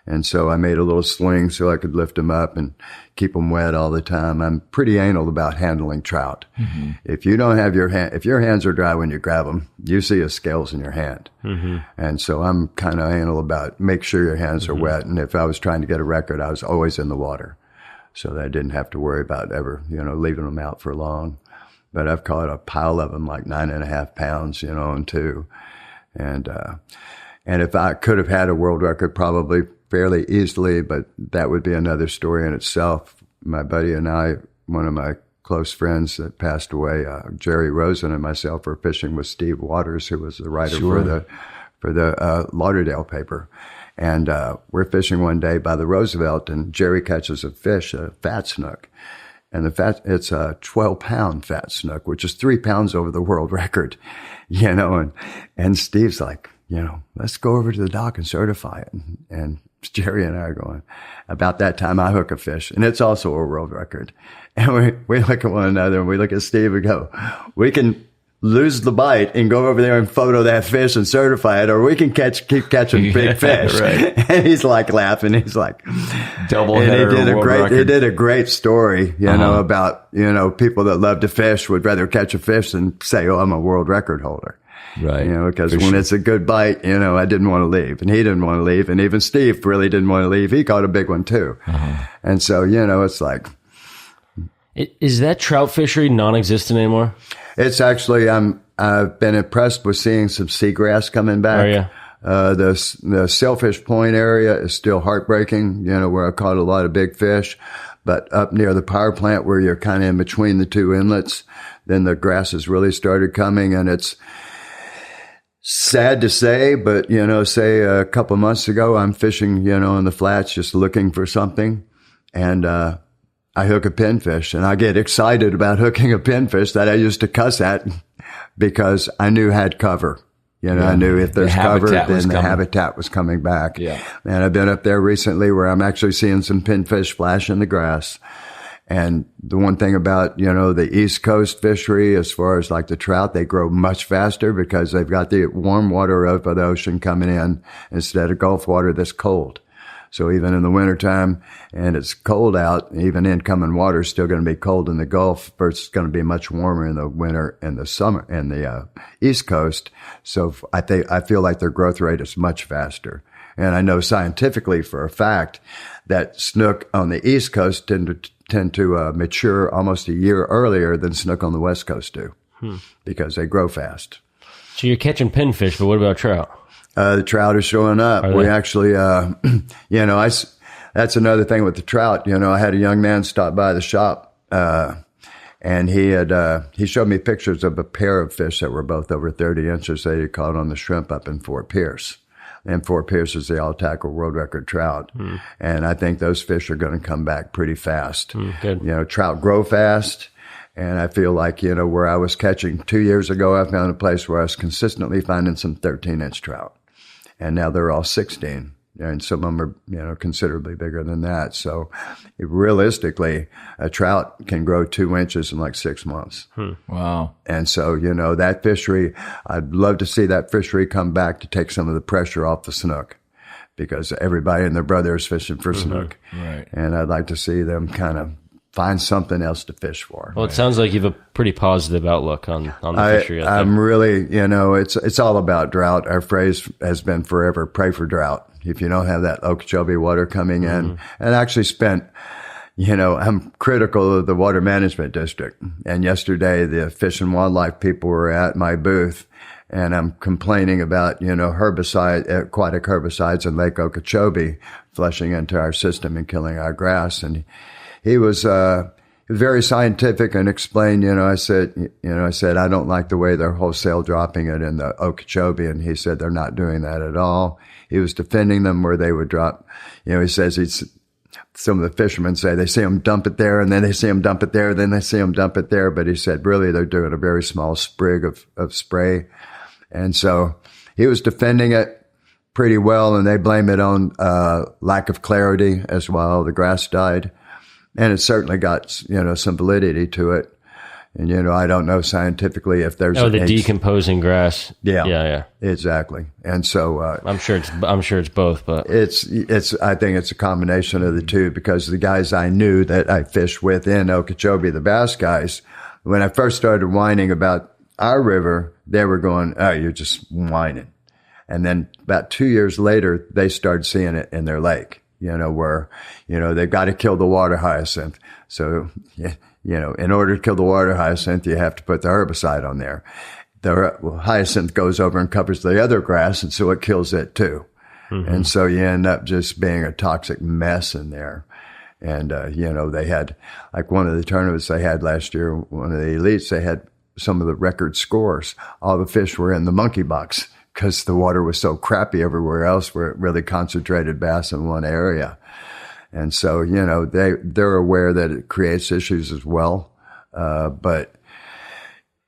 And so I made a little sling so I could lift them up and keep them wet all the time. I'm pretty anal about handling trout. Mm-hmm. If you don't have if your hands are dry when you grab them, you see a scales in your hand. Mm-hmm. And so I'm kind of anal about make sure your hands are wet. And if I was trying to get a record, I was always in the water so that I didn't have to worry about ever, leaving them out for long. But I've caught a pile of them like 9.5 pounds, on 2. And if I could have had a world record, probably fairly easily, but that would be another story in itself. My buddy and I, one of my close friends that passed away, Jerry Rosen and myself were fishing with Steve Waters, who was the writer for the Lauderdale paper. And we're fishing one day by the Roosevelt, and Jerry catches a fish, a fat snook. And it's a 12-pound fat snook, which is 3 pounds over the world record, and Steve's like, let's go over to the dock and certify it. And Jerry and I are going, about that time I hook a fish, and it's also a world record. And we look at one another and we look at Steve and go, we can lose the bite and go over there and photo that fish and certify it, or we can keep catching big fish. Right. And he's like laughing. He's like, double header. He did a great story, about, people that love to fish would rather catch a fish than say, oh, I'm a world record holder. Right. Because when it's a good bite, I didn't want to leave, and he didn't want to leave. And even Steve really didn't want to leave. He caught a big one too. And so, it's like, is that trout fishery non-existent anymore? It's actually, I've been impressed with seeing some seagrass coming back. Oh, yeah. The Sailfish Point area is still heartbreaking, where I caught a lot of big fish. But up near the power plant where you're kind of in between the 2 inlets, then the grass has really started coming, and it's sad to say, but, say a couple months ago, I'm fishing, in the flats just looking for something. And, I hook a pinfish, and I get excited about hooking a pinfish that I used to cuss at because I knew had cover. I knew if there's cover, then the habitat was coming back. Yeah. And I've been up there recently where I'm actually seeing some pinfish flash in the grass. And the one thing about, the East Coast fishery, as far as like the trout, they grow much faster because they've got the warm water of the ocean coming in instead of Gulf water that's cold. So even in the wintertime, and it's cold out, even incoming water is still going to be cold in the Gulf, but it's going to be much warmer in the winter and the summer in the East Coast. So I feel like their growth rate is much faster. And I know scientifically for a fact that snook on the East Coast tend to mature almost a year earlier than snook on the West Coast do because they grow fast. So you're catching pinfish, but what about trout? The trout are showing up. We actually, that's another thing with the trout. I had a young man stop by the shop, and he showed me pictures of a pair of fish that were both over 30 inches that he caught on the shrimp up in Fort Pierce. And Fort Pierce is the all-tackle world record trout. And I think those fish are going to come back pretty fast. Good. Trout grow fast. And I feel like, where I was catching 2 years ago, I found a place where I was consistently finding some 13-inch trout. And now they're all 16. And some of them are, considerably bigger than that. So realistically, a trout can grow 2 inches in like 6 months. Wow. And so, that fishery, I'd love to see that fishery come back to take some of the pressure off the snook because everybody and their brother is fishing for snook. Right. And I'd like to see them kind of find something else to fish for. Well, it sounds like you have a pretty positive outlook on the fishery. I'm really, it's all about drought. Our phrase has been forever, pray for drought. If you don't have that Okeechobee water coming in, and actually spent, I'm critical of the water management district. And yesterday the Fish and Wildlife people were at my booth, and I'm complaining about, aquatic herbicides in Lake Okeechobee flushing into our system and killing our grass. And he was very scientific and explained, I said, I don't like the way they're wholesale dropping it in the Okeechobee. And he said, they're not doing that at all. He was defending them where they would drop. He says some of the fishermen say they see them dump it there, and then they see them dump it there, then they see them dump it there. But he said, really, they're doing a very small sprig of spray. And so he was defending it pretty well, and they blame it on lack of clarity as well. The grass died. And it certainly got, some validity to it. And, I don't know scientifically if there's the decomposing grass. Yeah. Exactly. And so, I'm sure it's both, but I think it's a combination of the two, because the guys I knew that I fished with in Okeechobee, the bass guys, when I first started whining about our river, they were going, oh, you're just whining. And then about 2 years later, they started seeing it in their lake. Where, they've got to kill the water hyacinth. So, in order to kill the water hyacinth, you have to put the herbicide on there. The hyacinth goes over and covers the other grass, and so it kills it too. Mm-hmm. And so you end up just being a toxic mess in there. And, they had, like one of the tournaments they had last year, one of the elites, they had some of the record scores. All the fish were in the monkey box, because the water was so crappy everywhere else, where it really concentrated bass in one area. And so, they're aware that it creates issues as well. But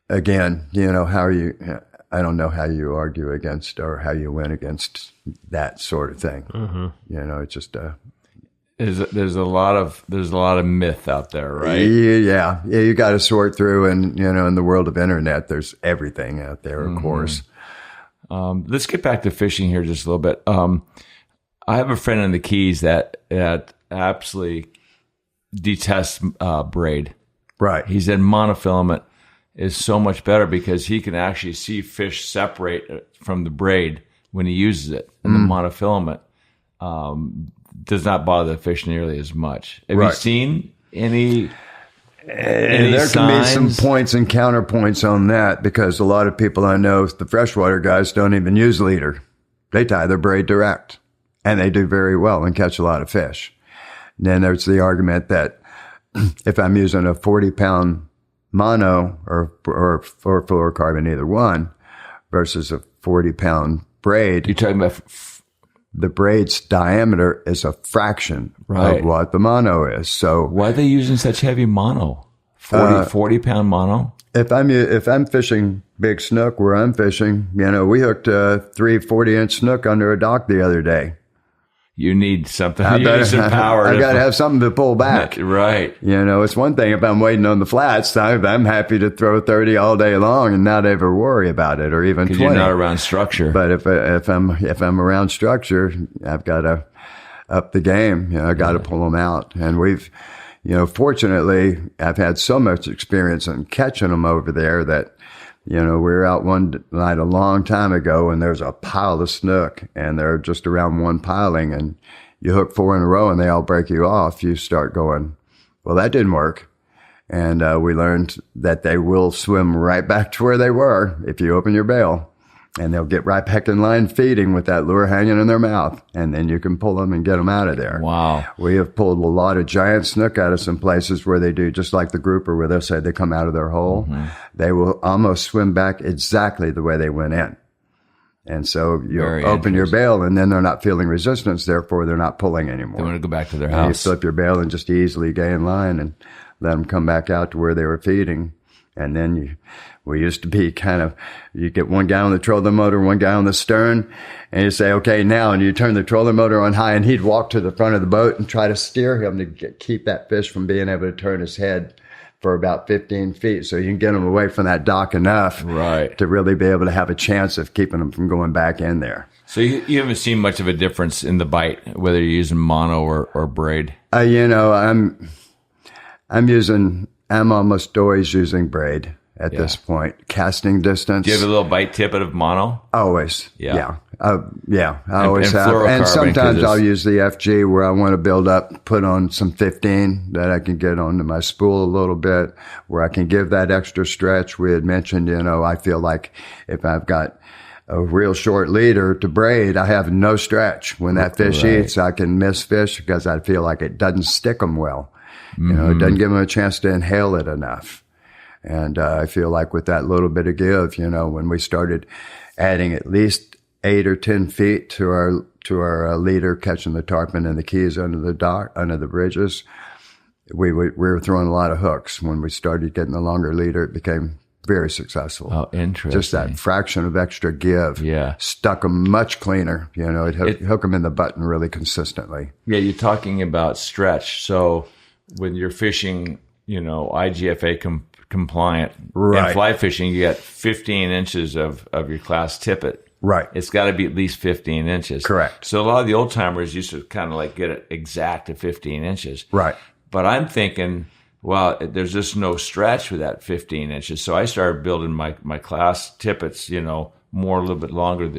again, I don't know how you argue against or how you win against that sort of thing. Mm-hmm. It's just, there's a lot of myth out there, right? Yeah. You got to sort through, and, in the world of internet, there's everything out there, of course. Let's get back to fishing here just a little bit. I have a friend in the Keys that absolutely detests braid. Right. He said monofilament is so much better because he can actually see fish separate from the braid when he uses it. And the monofilament does not bother the fish nearly as much. Have you seen any there signs? Can be some points and counterpoints on that, because a lot of people I know, the freshwater guys, don't even use leader. They tie their braid direct, and they do very well and catch a lot of fish. And then there's the argument that if I'm using a 40-pound mono or fluorocarbon, either one, versus a 40-pound braid, you're talking about the braid's diameter is a fraction of what the mono is. So why are they using such heavy mono? 40-pound mono? If I'm fishing big snook where I'm fishing, we hooked a 340-inch snook under a dock the other day. You need something. You need some power. I got to have something to pull back. Right. It's one thing if I'm waiting on the flats. I'm happy to throw 30 all day long and not ever worry about it, or even 20. You're not around structure. But if I'm around structure, I've got to up the game. I got to pull them out. And we've, fortunately, I've had so much experience in catching them over there that, we were out one night a long time ago, and there's a pile of snook, and they're just around one piling, and you hook 4 in a row and they all break you off. You start going, well, that didn't work. And we learned that they will swim right back to where they were if you open your bail. And they'll get right back in line feeding with that lure hanging in their mouth. And then you can pull them and get them out of there. Wow. We have pulled a lot of giant snook out of some places where they do, just like the grouper, where they'll say they come out of their hole. Mm-hmm. They will almost swim back exactly the way they went in. And so you open your bail, and then they're not feeling resistance. Therefore, they're not pulling anymore. They want to go back to their house. You flip your bail and just easily get in line and let them come back out to where they were feeding. And then we used to be you get one guy on the trolling motor, one guy on the stern, and you say, okay, now, and you turn the trolling motor on high, and he'd walk to the front of the boat and try to steer him to keep that fish from being able to turn his head for about 15 feet. So you can get him away from that dock enough to really be able to have a chance of keeping them from going back in there. So you haven't seen much of a difference in the bite, whether you're using mono or braid? I'm almost always using braid at this point. Casting distance. Do you have a little bite tippet of mono? Always. Yeah. I always have. fluorocarbon, And sometimes I'll use the FG where I want to build up, put on some 15 that I can get onto my spool a little bit, where I can give that extra stretch. We had mentioned, I feel like if I've got a real short leader to braid, I have no stretch. When that fish eats, I can miss fish because I feel like it doesn't stick them well. It doesn't give them a chance to inhale it enough. And I feel like with that little bit of give, when we started adding at least 8 or 10 feet to our leader, catching the tarpon and the keys under the bridges, we were throwing a lot of hooks. When we started getting the longer leader, it became very successful. Oh, interesting. Just that fraction of extra give. Yeah. Stuck them much cleaner. It hook them in the button really consistently. Yeah, you're talking about stretch. So when you're fishing, IGFA compliant, and fly fishing, you get 15 inches of your class tippet. Right. It's got to be at least 15 inches. Correct. So a lot of the old timers used to kind of like get it exact to 15 inches. Right. But I'm thinking, well, there's just no stretch with that 15 inches. So I started building my class tippets, more a little bit longer,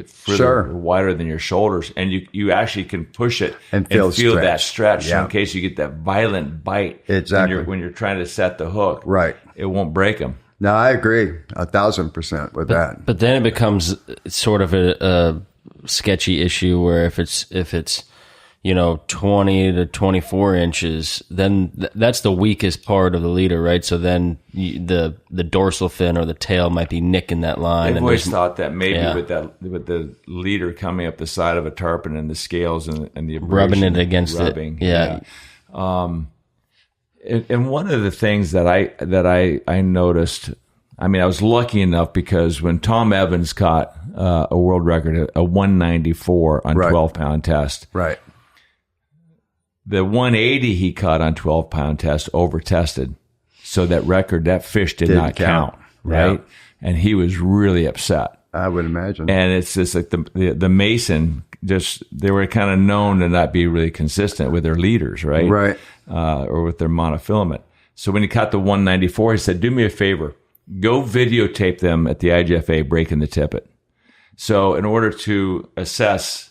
wider than your shoulders. And you actually can push it and feel that stretch. Yeah. So in case you get that violent bite when you're trying to set the hook, right, it won't break them. No, I agree 1,000% with that. But then it becomes sort of a sketchy issue where if it's 20 to 24 inches, then that's the weakest part of the leader, right? So then the dorsal fin or the tail might be nicking that line. I've always thought that maybe with the leader coming up the side of a tarpon and the scales and the rubbing it against it. Yeah. And one of the things that I noticed, I was lucky enough because when Tom Evans caught a world record, a 194 on 12-pound test, right. The 180 he caught on 12-pound test over-tested. So that fish did not count, right? Yeah. And he was really upset. I would imagine. And it's just like the Mason, they were kind of known to not be really consistent with their leaders, right? Right. Or with their monofilament. So when he caught the 194, he said, do me a favor, go videotape them at the IGFA breaking the tippet. So in order to assess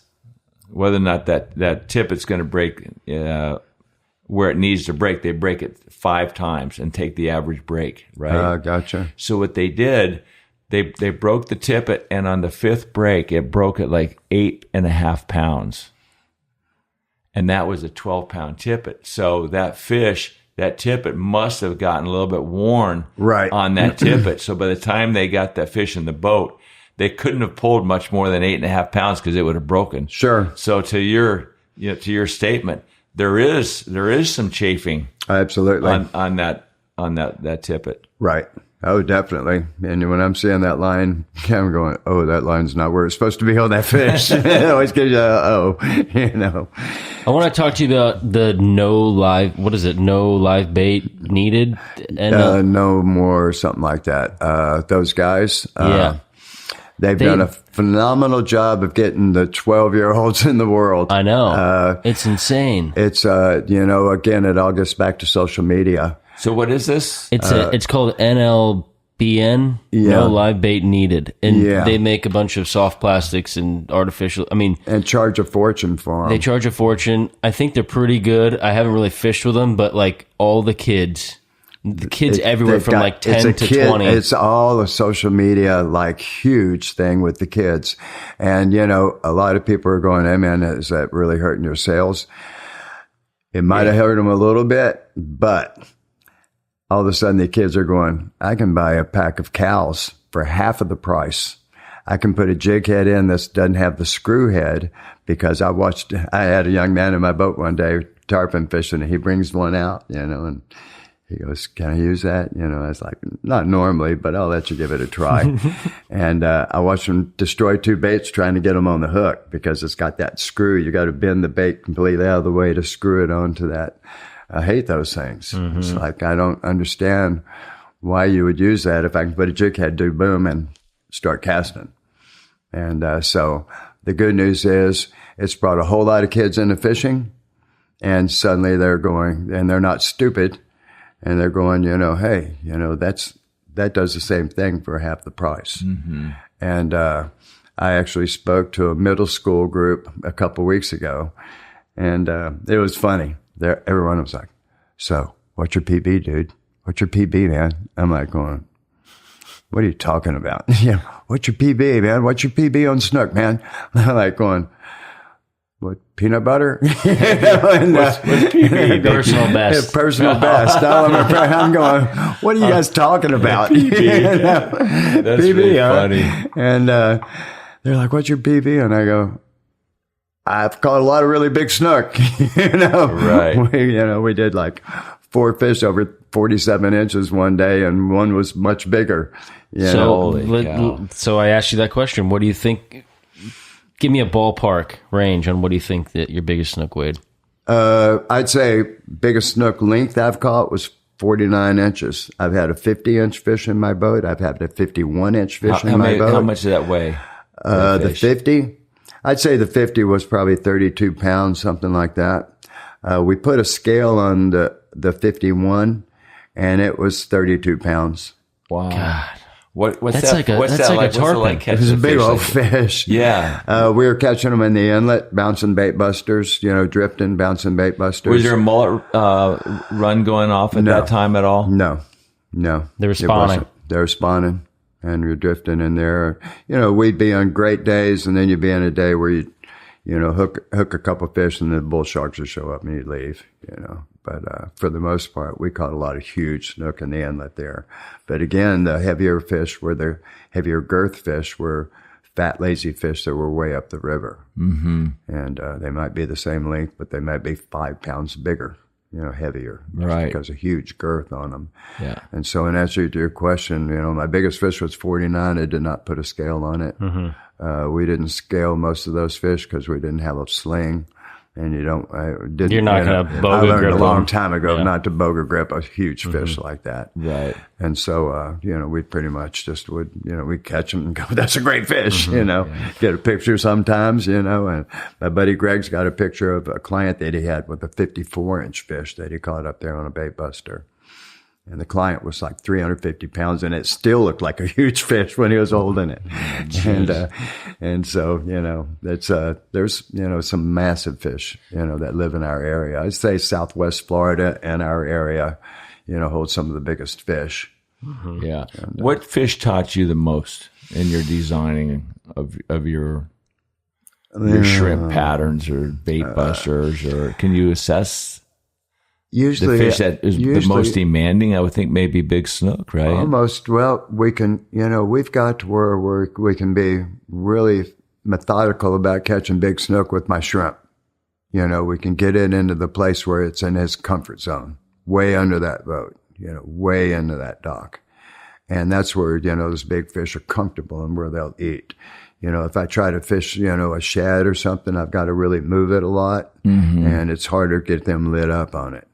whether or not that tippet's going to break where it needs to break, they break it 5 times and take the average break, right? Gotcha. So what they did, they broke the tippet, and on the 5th break, it broke at like 8.5 pounds. And that was a 12-pound tippet. So that tippet must have gotten a little bit worn on that tippet. So by the time they got that fish in the boat, they couldn't have pulled much more than 8.5 pounds because it would have broken. Sure. So to your statement, there is some chafing. Absolutely. on that tippet. Right. Oh, definitely. And when I'm seeing that line, I'm going, oh, that line's not where it's supposed to be on that fish. It always gives you I want to talk to you about the no live bait needed? No more, something like that. Those guys. They've done a phenomenal job of getting the 12-year-olds in the world. I know. It's insane. It's, again, it all gets back to social media. So what is this? It's called NLBN, no live bait needed. And they make a bunch of soft plastics and artificial, and charge a fortune for them. They charge a fortune. I think they're pretty good. I haven't really fished with them, but like all the kids everywhere from like 10 to 20. It's all a social media, like huge thing with the kids. And, a lot of people are going, hey man, is that really hurting your sales? It might have hurt them a little bit, but all of a sudden the kids are going, I can buy a pack of cows for half of the price. I can put a jig head in that doesn't have the screw head, because I had a young man in my boat one day, tarpon fishing, and he brings one out, and he goes, can I use that? I was like, not normally, but I'll let you give it a try. And I watched him destroy 2 baits trying to get them on the hook, because it's got that screw. You got to bend the bait completely out of the way to screw it onto that. I hate those things. Mm-hmm. It's like, I don't understand why you would use that if I can put a jig head, do boom, and start casting. And so the good news is it's brought a whole lot of kids into fishing, and suddenly they're going, and they're not stupid. And they're going, hey, that does the same thing for half the price. Mm-hmm. And I actually spoke to a middle school group a couple weeks ago, and it was funny. Everyone was like, so what's your PB, dude? What's your PB, man? I'm like going, what are you talking about? Yeah, what's your PB, man? What's your PB on Snook, man? I'm like going, what, peanut butter? What's PB? Personal best. Yeah, personal best. I'm going, what are you guys talking about? PB. That's PB, really funny. And they're like, what's your PB? And I go, I've caught a lot of really big snook. Right. We did like 4 fish over 47 inches one day, and one was much bigger. So I asked you that question. What do you think? Give me a ballpark range on what do you think that your biggest snook weighed? I'd say biggest snook length I've caught was 49 inches. I've had a 50-inch fish in my boat. I've had a 51-inch fish in my boat. How much did that weigh? The 50? I'd say the 50 was probably 32 pounds, something like that. We put a scale on the 51, and it was 32 pounds. Wow. God. What's that like? What's that like catching It was a big fish old fish. Yeah. We were catching them in the inlet, bouncing bait busters, drifting, bouncing bait busters. Was there a mullet run going off at that time at all? No. They were spawning. They were spawning, and we were drifting in there. We'd be on great days, and then you'd be on a day where you'd, hook a couple of fish, and the bull sharks would show up and you'd leave, But for the most part, we caught a lot of huge snook in the inlet there. But again, the heavier fish the heavier girth fish were fat, lazy fish that were way up the river. Mm-hmm. And they might be the same length, but they might be 5 pounds bigger, heavier. Right. Because of huge girth on them. Yeah. And so in answer to your question, my biggest fish was 49. I did not put a scale on it. Mm-hmm. We didn't scale most of those fish because we didn't have a sling. And you're not going to boga I learned grip a long them. time ago not to boga grip a huge fish like that. Right. And so, we pretty much just would, we'd catch them and go, that's a great fish, get a picture sometimes, and my buddy Greg's got a picture of a client that he had with a 54-inch fish that he caught up there on a bait buster. And the client was like 350 pounds, and it still looked like a huge fish when he was holding it. And so, there's, some massive fish, that live in our area. I'd say Southwest Florida and our area, hold some of the biggest fish. Mm-hmm. Yeah. And, what fish taught you the most in your designing of your shrimp patterns or bait busters, or can you assess usually the fish that is the most demanding? I would think maybe big snook, right? Almost. Well, we can, we've got to where we can be really methodical about catching big snook with my shrimp. We can get it into the place where it's in his comfort zone, way under that boat, way into that dock. And that's where, those big fish are comfortable and where they'll eat. If I try to fish, a shad or something, I've got to really move it a lot, and it's harder to get them lit up on it.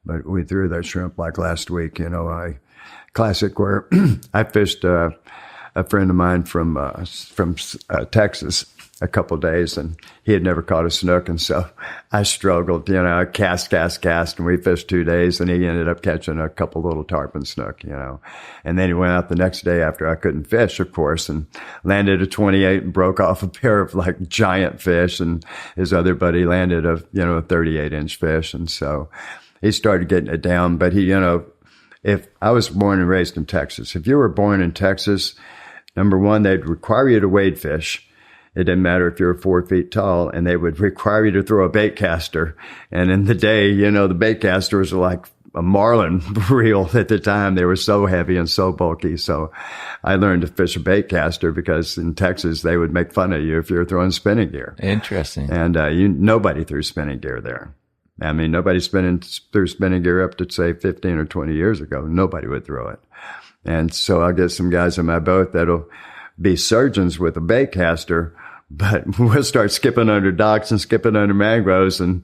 But we threw that shrimp like last week, classic where I fished a friend of mine from Texas a couple of days, and he had never caught a snook, and so I struggled, I cast, and we fished 2 days, and he ended up catching a couple little tarpon snook, and then he went out the next day after I couldn't fish, of course, and landed a 28 and broke off a pair of like giant fish, and his other buddy landed a 38-inch fish, and so he started getting it down. But he, if I was born and raised in Texas, if you were born in Texas, number one, they'd require you to wade fish. It didn't matter if you were 4 feet tall, and they would require you to throw a bait caster. And in the day, the bait casters were like a marlin reel at the time. They were so heavy and so bulky. So I learned to fish a bait caster because in Texas, they would make fun of you if you were throwing spinning gear. Interesting. And nobody threw spinning gear there. I mean, nobody threw spinning gear up to, say, 15 or 20 years ago. Nobody would throw it. And so I'll get some guys in my boat that'll be surgeons with a bait caster, But we'll start skipping under docks and skipping under mangroves, and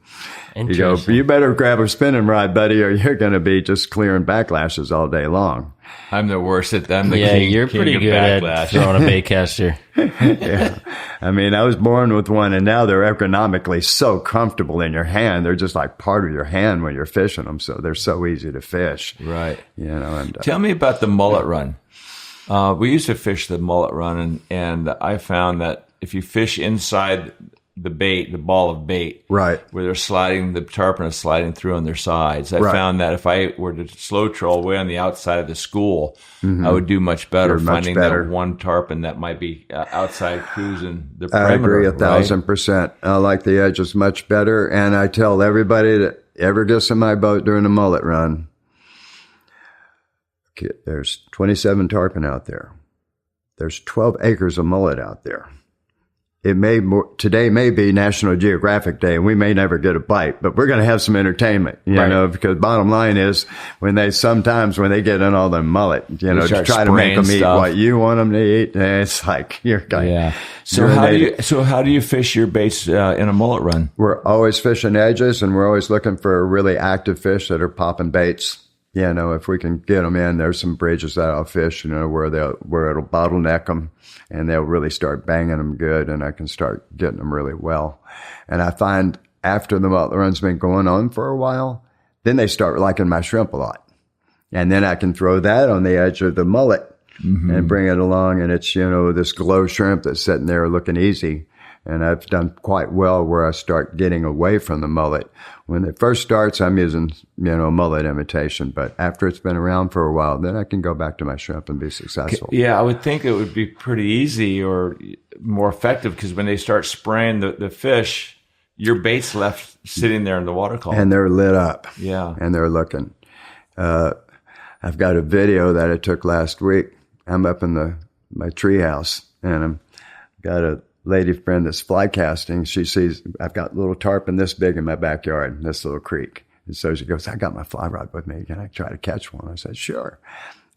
you go, you better grab a spinning rod, buddy, or you're going to be just clearing backlashes all day long. I'm the worst at them. You're pretty good at throwing a baitcaster. Yeah. I mean, I was born with one, and now they're ergonomically so comfortable in your hand. They're just like part of your hand when you're fishing them, so they're so easy to fish. Right. You know. And tell me about the mullet run. We used to fish the mullet run, and I found that if you fish inside the bait, the ball of bait, right, where they're sliding, the tarpon is sliding through on their sides. I found that if I were to slow troll way on the outside of the school, I would do much better finding that one tarpon that might be outside cruising the perimeter. I agree 1,000%. I like the edges much better, and I tell everybody that ever gets in my boat during the mullet run, there's 27 tarpon out there. There's 12 acres of mullet out there. Today may be National Geographic Day, and we may never get a bite, but we're going to have some entertainment, you know, because bottom line is when they get in all the mullet, you know, to try to make them eat what you want them to eat, it's like you're going. Yeah. So how do you fish your baits in a mullet run? We're always fishing edges, and we're always looking for really active fish that are popping baits. You know, if we can get them in, there's some bridges that I'll fish, you know, where it'll bottleneck them and they'll really start banging them good, and I can start getting them really well. And I find after the mullet run's been going on for a while, then they start liking my shrimp a lot. And then I can throw that on the edge of the mullet and bring it along, and it's, you know, this glow shrimp that's sitting there looking easy. And I've done quite well where I start getting away from the mullet. When it first starts, I'm using, you know, mullet imitation. But after it's been around for a while, then I can go back to my shrimp and be successful. Yeah, I would think it would be pretty easy or more effective, because when they start spraying the fish, your bait's left sitting there in the water column. And they're lit up. Yeah. And they're looking. I've got a video that I took last week. I'm up in my tree house, and I've got a lady friend that's fly casting. She sees I've got little tarpon this big in my backyard, this little creek. And so she goes, I got my fly rod with me. Can I try to catch one? I said, sure.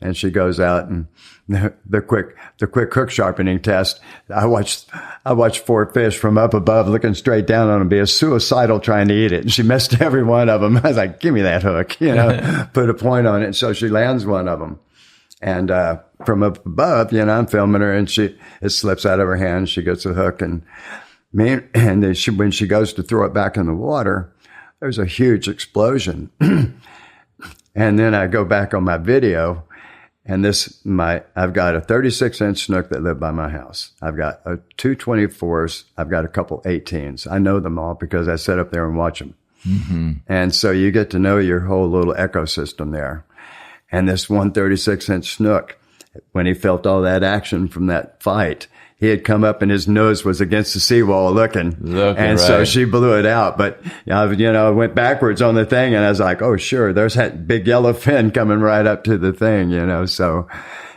And she goes out, and the quick hook sharpening test. I watched 4 fish from up above looking straight down on them be suicidal trying to eat it. And she missed every one of them. I was like, give me that hook, you know, put a point on it. And so she lands one of them. And from up above, you know, I'm filming her, and it slips out of her hand. She gets a hook, and then when she goes to throw it back in the water, there's a huge explosion. And then I go back on my video, and I've got a 36-inch snook that lived by my house. I've got a 224s. I've got a couple 18s. I know them all because I sit up there and watch them. Mm-hmm. And so you get to know your whole little ecosystem there. And this 136-inch snook, when he felt all that action from that fight, he had come up and his nose was against the seawall looking. And so she blew it out. But, you know, I went backwards on the thing, and I was like, oh, sure, there's that big yellow fin coming right up to the thing, you know. So,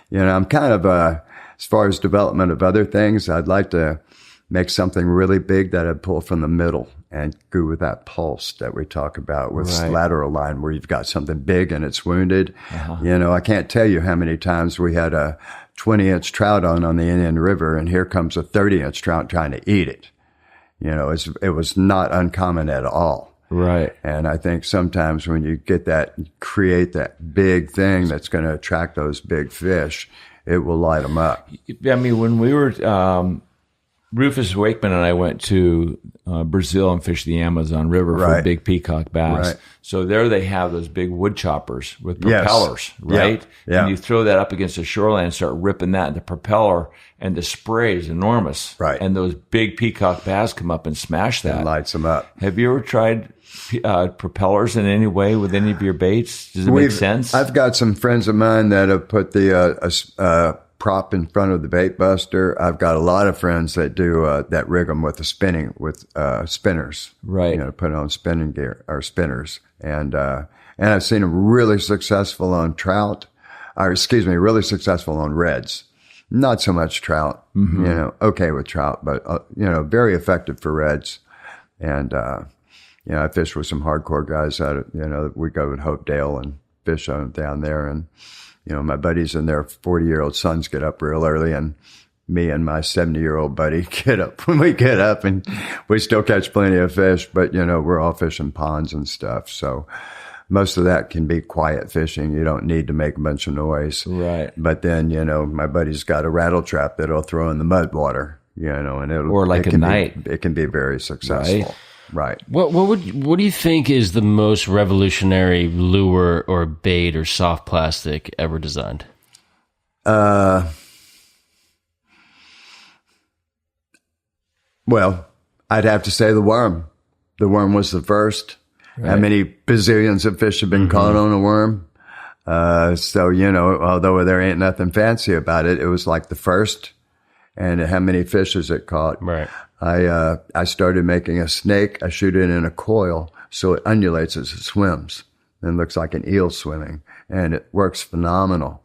you know, I'm kind of, as far as development of other things, I'd like to make something really big that I'd pull from the middle and go with that pulse that we talk about with lateral line, where you've got something big and it's wounded. You know, I can't tell you how many times we had a 20-inch trout on the Indian River, and here comes a 30-inch trout trying to eat it. You know, it was not uncommon at all. Right. And I think sometimes when you get create that big thing that's going to attract those big fish, it will light them up. I mean, when we were, Rufus Wakeman and I went to Brazil and fished the Amazon River for big peacock bass. Right. So there they have those big wood choppers with propellers, right? Yeah. And you throw that up against the shoreline and start ripping that, and the propeller and the spray is enormous. Right. And those big peacock bass come up and smash that. It lights them up. Have you ever tried propellers in any way with any of your baits? Does it make sense? I've got some friends of mine that have put the prop in front of the bait buster. I've got a lot of friends that do that rig them with spinners, right? You know, put on spinning gear or spinners, and I've seen them really successful on really successful on reds. Not so much trout, you know, okay with trout, but you know, very effective for reds. And you know, I fish with some hardcore guys we go to Hopedale and fish down there, and you know, my buddies and their 40-year-old sons get up real early and me and my 70-year-old buddy get up when we get up, and we still catch plenty of fish, but we're all fishing ponds and stuff. So most of that can be quiet fishing. You don't need to make a bunch of noise. Right. But then, my buddy's got a rattle trap that he'll throw in the mud water, and or like a night. It can be very successful. Right. What do you think is the most revolutionary lure or bait or soft plastic ever designed? Well, I'd have to say the worm. The worm was the first. Right. How many bazillions of fish have been caught on a worm? So, although there ain't nothing fancy about it, it was like the first. And how many fish has it caught? Right. I started making a snake. I shoot it in a coil so it undulates as it swims and looks like an eel swimming. And it works phenomenal.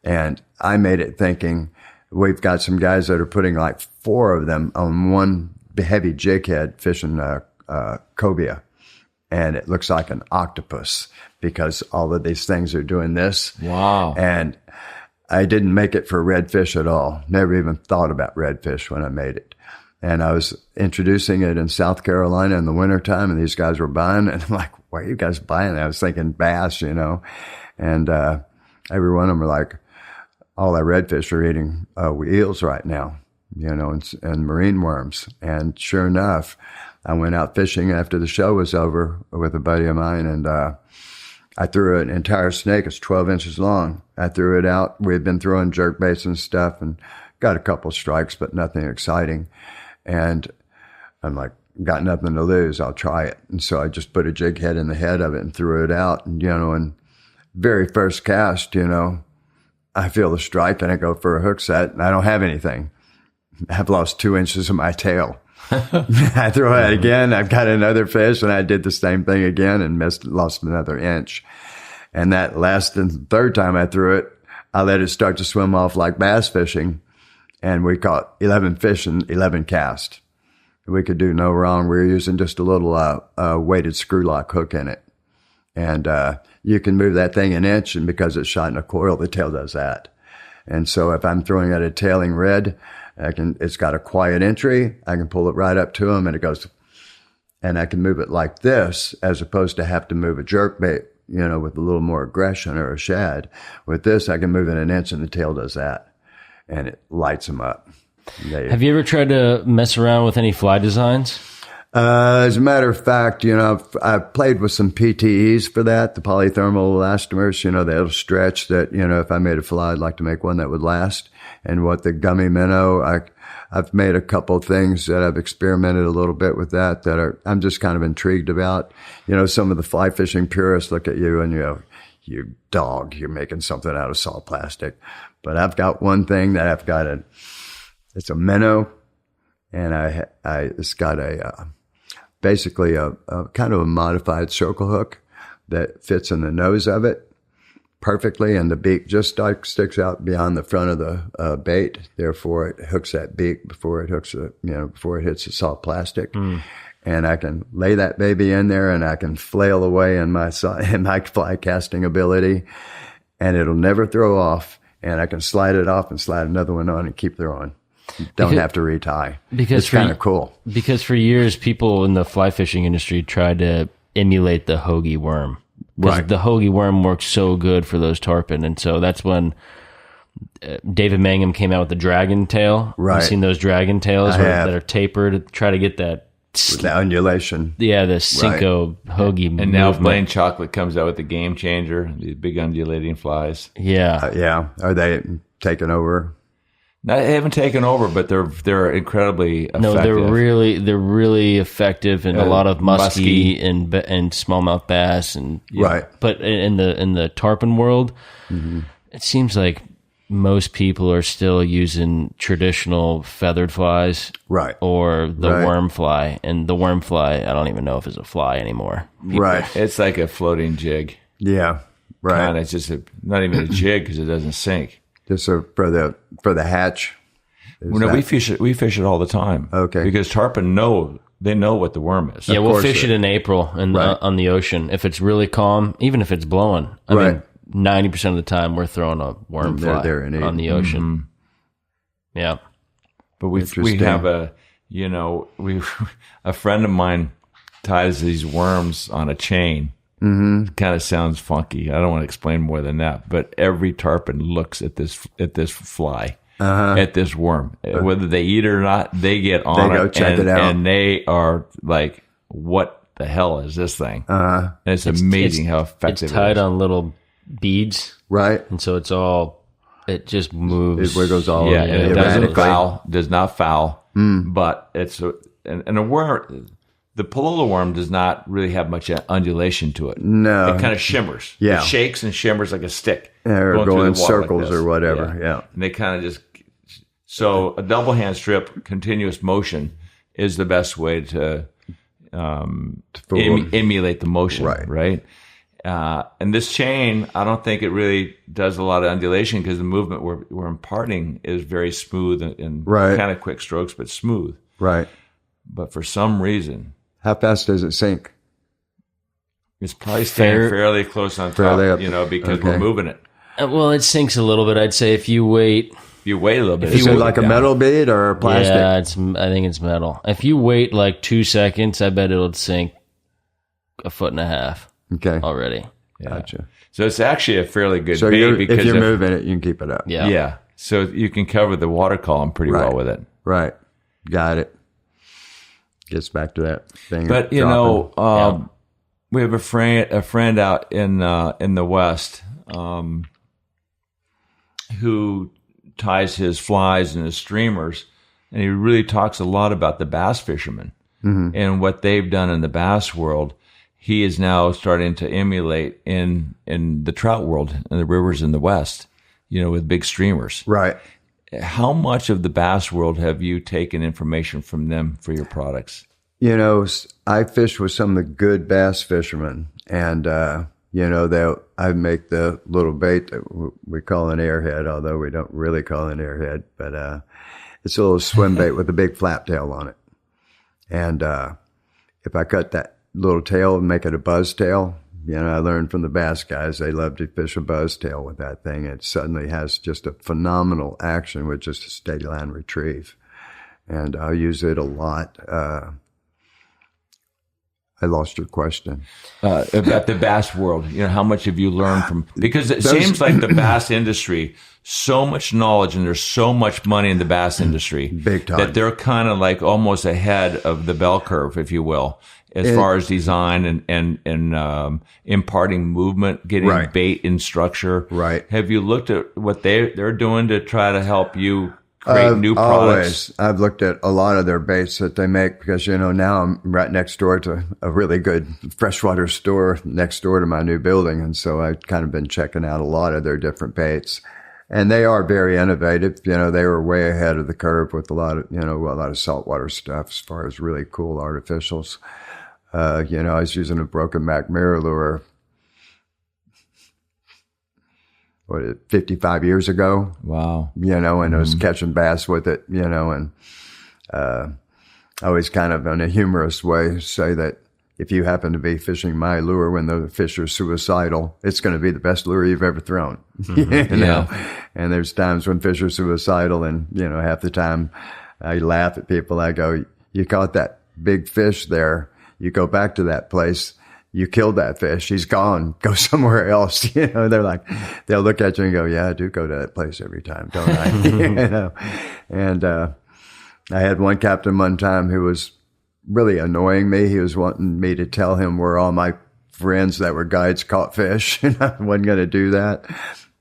And I made it thinking, we've got some guys that are putting like 4 of them on one heavy jig head fishing cobia. And it looks like an octopus because all of these things are doing this. Wow. And I didn't make it for redfish at all. Never even thought about redfish when I made it. And I was introducing it in South Carolina in the wintertime, and these guys were buying it. And I'm like, why are you guys buying it? I was thinking bass, And every one of them were like, all our redfish are eating eels right now, and marine worms. And sure enough, I went out fishing after the show was over with a buddy of mine, and I threw an entire snake. It's 12 inches long. I threw it out. We had been throwing jerk baits and stuff and got a couple strikes, but nothing exciting. And I'm like, got nothing to lose. I'll try it. And so I just put a jig head in the head of it and threw it out. And, and very first cast, I feel the strike and I go for a hook set and I don't have anything. I've lost 2 inches of my tail. I throw it again. I've got another fish, and I did the same thing again and lost another inch. And that last and third time I threw it, I let it start to swim off like bass fishing, and we caught 11 fish in 11 casts. We could do no wrong. We were using just a little weighted screw lock hook in it, and you can move that thing an inch, and because it's shot in a coil, the tail does that. And so if I'm throwing at a tailing red, it's got a quiet entry. I can pull it right up to them and it goes, and I can move it like this as opposed to have to move a jerkbait, with a little more aggression or a shad. With this, I can move it an inch and the tail does that and it lights them up. Have you ever tried to mess around with any fly designs? As a matter of fact, I've played with some PTEs for that, the polythermal elastomers, that'll stretch that, if I made a fly, I'd like to make one that would last. And what the gummy minnow, I've made a couple of things that I've experimented a little bit with that I'm just kind of intrigued about. Some of the fly fishing purists look at you and you dog, you're making something out of salt plastic. But I've got one thing that it's a minnow, and it's got basically a kind of a modified circle hook that fits in the nose of it perfectly, and the beak just sticks out beyond the front of the bait. Therefore, it hooks that beak before it hooks before it hits the salt plastic. And I can lay that baby in there, and I can flail away in my fly casting ability, and it'll never throw off. And I can slide it off and slide another one on and keep throwing. Don't have to retie. Because it's kind of cool. Because for years, people in the fly fishing industry tried to emulate the hoagie worm. Right. The hoagie worm works so good for those tarpon. And so that's when David Mangum came out with the dragon tail. Right. You've seen those dragon tails that are tapered to try to get that. The undulation. Yeah, the Cinco hoagie And now Blaine Chocolate comes out with the game changer, the big undulating flies. Yeah. Are they taking over? No, they haven't taken over, but they're incredibly effective. No, they're really effective, and a lot of muskie and smallmouth bass, and right. But in the tarpon world, it seems like most people are still using traditional feathered flies, right, or the worm fly, and the worm fly, I don't even know if it's a fly anymore. Right, it's like a floating jig. Yeah, right. And it's just not even a jig because it doesn't sink. Just for the hatch. We fish it all the time. Okay. Because tarpon know what the worm is. Yeah, we'll fish it in April on the ocean. If it's really calm, even if it's blowing, I mean, 90% of the time we're throwing a worm fly there on the ocean. Yeah. But we have a friend of mine ties these worms on a chain. Mm-hmm. It kind of sounds funky. I don't want to explain more than that. But every tarpon looks at this fly, at this worm, whether they eat it or not. They get on it. They go check it out, and they are like, "What the hell is this thing?" And it's amazing how effective. It's tied on little beads, right? And so it just moves. It wiggles all over. Yeah, and it does not foul. But it's and a worm. The palolo worm does not really have much undulation to it. No. It kind of shimmers. Yeah. It shakes and shimmers like a stick. Or going in circles or whatever. Yeah. And they kind of just. So a double hand strip, continuous motion, is the best way to emulate the motion. Right. And this chain, I don't think it really does a lot of undulation because the movement we're imparting is very smooth and kind of quick strokes, but smooth. Right. But for some reason. How fast does it sink? It's probably staying fairly close on top, because we're moving it. Well, it sinks a little bit. I'd say if you wait a little bit. Is it like a metal bead or plastic? Yeah, I think it's metal. If you wait like 2 seconds, I bet it'll sink 1.5 feet. Okay. Already. Yeah. Gotcha. So it's actually a fairly good bait because if you're moving it, you can keep it up. Yeah. Yeah. So you can cover the water column pretty well with it. Right. Got it. Gets back to that thing. But we have a friend out in the West who ties his flies and his streamers, and he really talks a lot about the bass fishermen and what they've done in the bass world. He is now starting to emulate in the trout world and the rivers in the West, with big streamers. Right. How much of the bass world have you taken information from them for your products? I fish with some of the good bass fishermen, and I make the little bait that we call an airhead, although we don't really call it an airhead, but it's a little swim bait with a big flap tail on it. And if I cut that little tail and make it a buzz tail, I learned from the bass guys, they love to fish a buzz tail with that thing. It suddenly has just a phenomenal action with just a steady line retrieve. And I'll use it a lot. I lost your question. About the bass world. How much have you learned from, because it seems like the bass industry, so much knowledge and there's so much money in the bass industry. Big time. That they're kind of like almost ahead of the bell curve, if you will, as far as design and imparting movement, getting bait in structure. Right. Have you looked at what they're doing to try to help you create new products? Always. I've looked at a lot of their baits that they make because, now I'm right next door to a really good freshwater store next door to my new building. And so I've kind of been checking out a lot of their different baits. And they are very innovative. They were way ahead of the curve with a lot of saltwater stuff as far as really cool artificials. I was using a broken back mirror lure 55 years ago. Wow. And I was catching bass with it, and I always kind of in a humorous way say that if you happen to be fishing my lure when the fish are suicidal, it's going to be the best lure you've ever thrown. And there's times when fish are suicidal and, half the time I laugh at people. I go, you caught that big fish there. You go back to that place. You killed that fish. He's gone. Go somewhere else. They're like, they'll look at you and go, yeah, I do go to that place every time, don't I? And, I had one captain one time who was really annoying me. He was wanting me to tell him where all my friends that were guides caught fish, and I wasn't going to do that.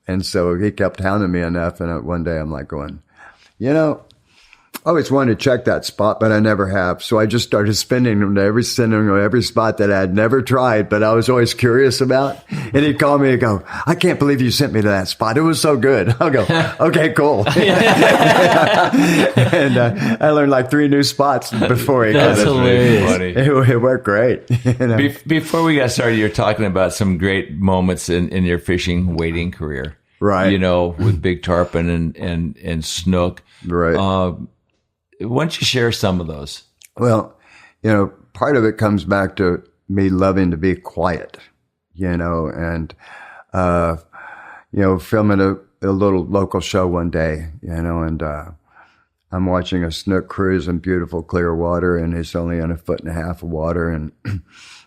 And so he kept hounding me enough. And one day I'm like going, I always wanted to check that spot, but I never have. So I just started sending them to every spot that I had never tried, but I was always curious about. And he'd call me and go, I can't believe you sent me to that spot. It was so good. I'll go, okay, cool. And I learned like 3 new spots before he That's hilarious. Funny. It worked great. Before we got started, you're talking about some great moments in your fishing wading career. Right. With big tarpon and snook. Right. Why don't you share some of those? Well, part of it comes back to me loving to be quiet, and, filming a little local show one day, and I'm watching a snook cruise in beautiful clear water, and it's only in 1.5 feet of water, and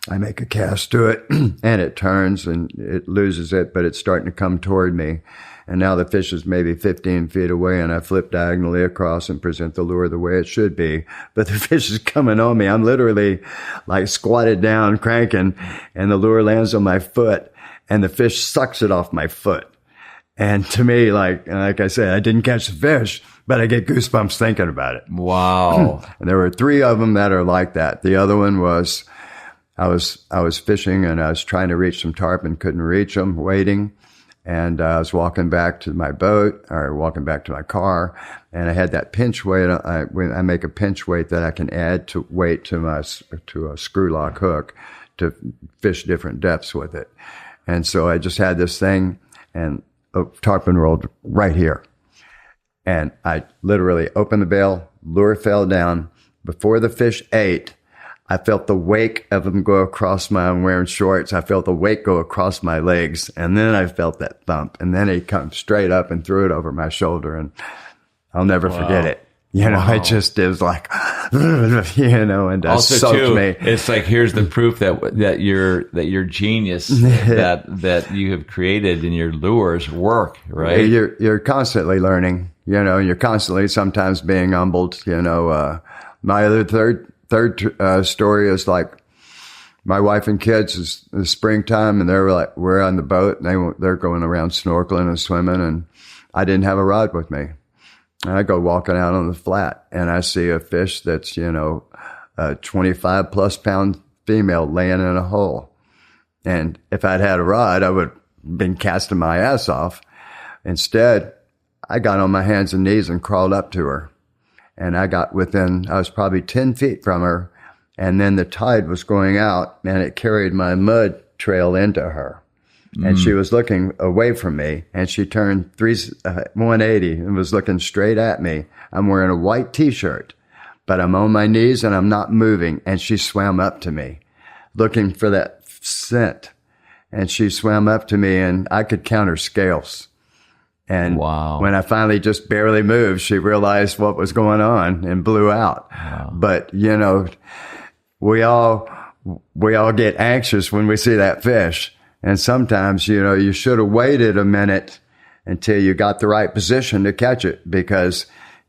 I make a cast to it, and it turns, and it loses it, but it's starting to come toward me. And now the fish is maybe 15 feet away, and I flip diagonally across and present the lure the way it should be. But the fish is coming on me. I'm literally like squatted down, cranking, and the lure lands on my foot, and the fish sucks it off my foot. And to me, like I said, I didn't catch the fish, but I get goosebumps thinking about it. Wow. And there were 3 of them that are like that. The other one was, I was fishing, and I was trying to reach some tarpon, couldn't reach them, waiting. And I was walking back to my boat, or walking back to my car, and I had that pinch weight. I make a pinch weight that I can add to weight to a screw lock hook to fish different depths with it. And so I just had this thing, and a tarpon rolled right here. And I literally opened the bail, lure fell down. Before the fish ate, I felt the wake of them go across I'm wearing shorts. I felt the wake go across my legs. And then I felt that thump. And then he come straight up and threw it over my shoulder. And I'll never forget it. You know, it just is like, you know, and also soaked too, me. it's like, here's the proof that your genius that you have created in your lures work, right? You're constantly learning, you know, you're constantly sometimes being humbled, you know. My other third story is like my wife and kids is springtime, and we're on the boat, and they're going around snorkeling and swimming, and I didn't have a rod with me. And I go walking out on the flat, and I see a fish that's, you know, a 25 plus pound female laying in a hole. And if I'd had a rod, I would have been casting my ass off. Instead, I got on my hands and knees and crawled up to her. And I was probably 10 feet from her, and then the tide was going out, and it carried my mud trail into her. And she was looking away from me, and she turned 180 and was looking straight at me. I'm wearing a white T-shirt, but I'm on my knees and I'm not moving. And she swam up to me, looking for that scent. And she swam up to me, and I could count her scales. And when I finally just barely moved, she realized what was going on and blew out. Wow. But, you know, we all get anxious when we see that fish. And sometimes, you know, you should have waited a minute until you got the right position to catch it, because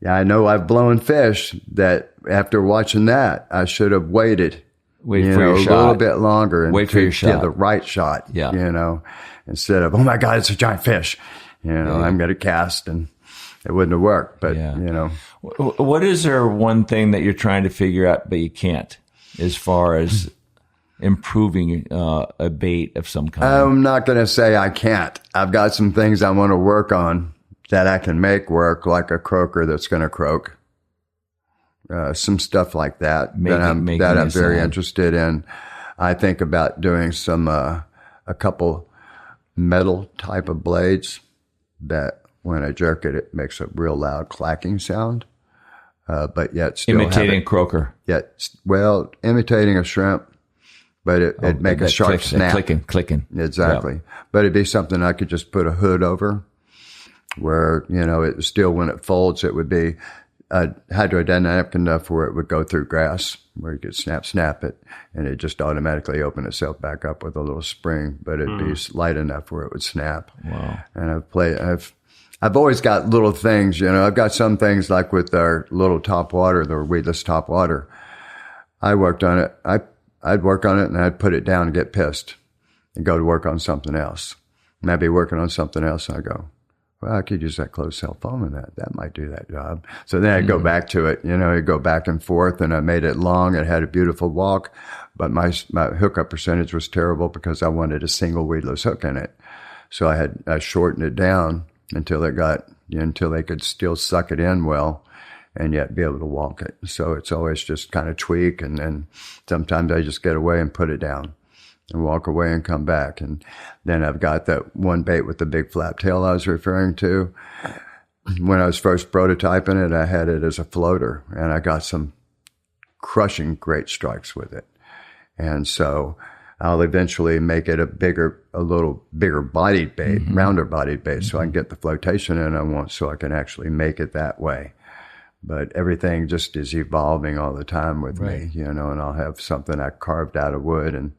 I know I've blown fish that after watching that, I should have waited for your shot. A little bit longer and wait for your shot. Get the right shot, you know, instead of, oh my God, it's a giant fish. You know, I'm going to cast, and it wouldn't have worked, but you know. What is there one thing that you're trying to figure out, but you can't, as far as improving a bait of some kind? I'm not going to say I can't. I've got some things I want to work on that I can make work, like a croaker that's going to croak. Some stuff like that I'm very interested in. I think about doing some a couple metal type of blades that when I jerk it, it makes a real loud clacking sound. But yet still imitating croaker. Imitating a shrimp. But it'd make a sharp snap. Clicking. Exactly. Yeah. But it'd be something I could just put a hood over, where, you know, it still, when it folds, it would be hydrodynamic enough where it would go through grass, where you could snap it, and it just automatically open itself back up with a little spring. But it'd be light enough where it would snap. Wow. And I've always got little things, you know. I've got some things like with our little top water, the weedless top water. I worked on it. I'd work on it, and I'd put it down and get pissed and go to work on something else. And I'd be working on something else, and I go, well, I could use that closed cell foam in that might do that job. So then I'd go back to it, you know, I'd go back and forth, and I made it long. It had a beautiful walk, but my hookup percentage was terrible because I wanted a single weedless hook in it. So I shortened it down until they could still suck it in well, and yet be able to walk it. So it's always just kind of tweak, and then sometimes I just get away and put it down and walk away and come back. And then I've got that one bait with the big flap tail I was referring to. When I was first prototyping it, I had it as a floater, and I got some crushing great strikes with it. And so I'll eventually make it a little bigger bodied bait, rounder bodied bait, so I can get the flotation in I want, so I can actually make it that way. but everything just is evolving all the time with me, you know, and I'll have something I carved out of wood and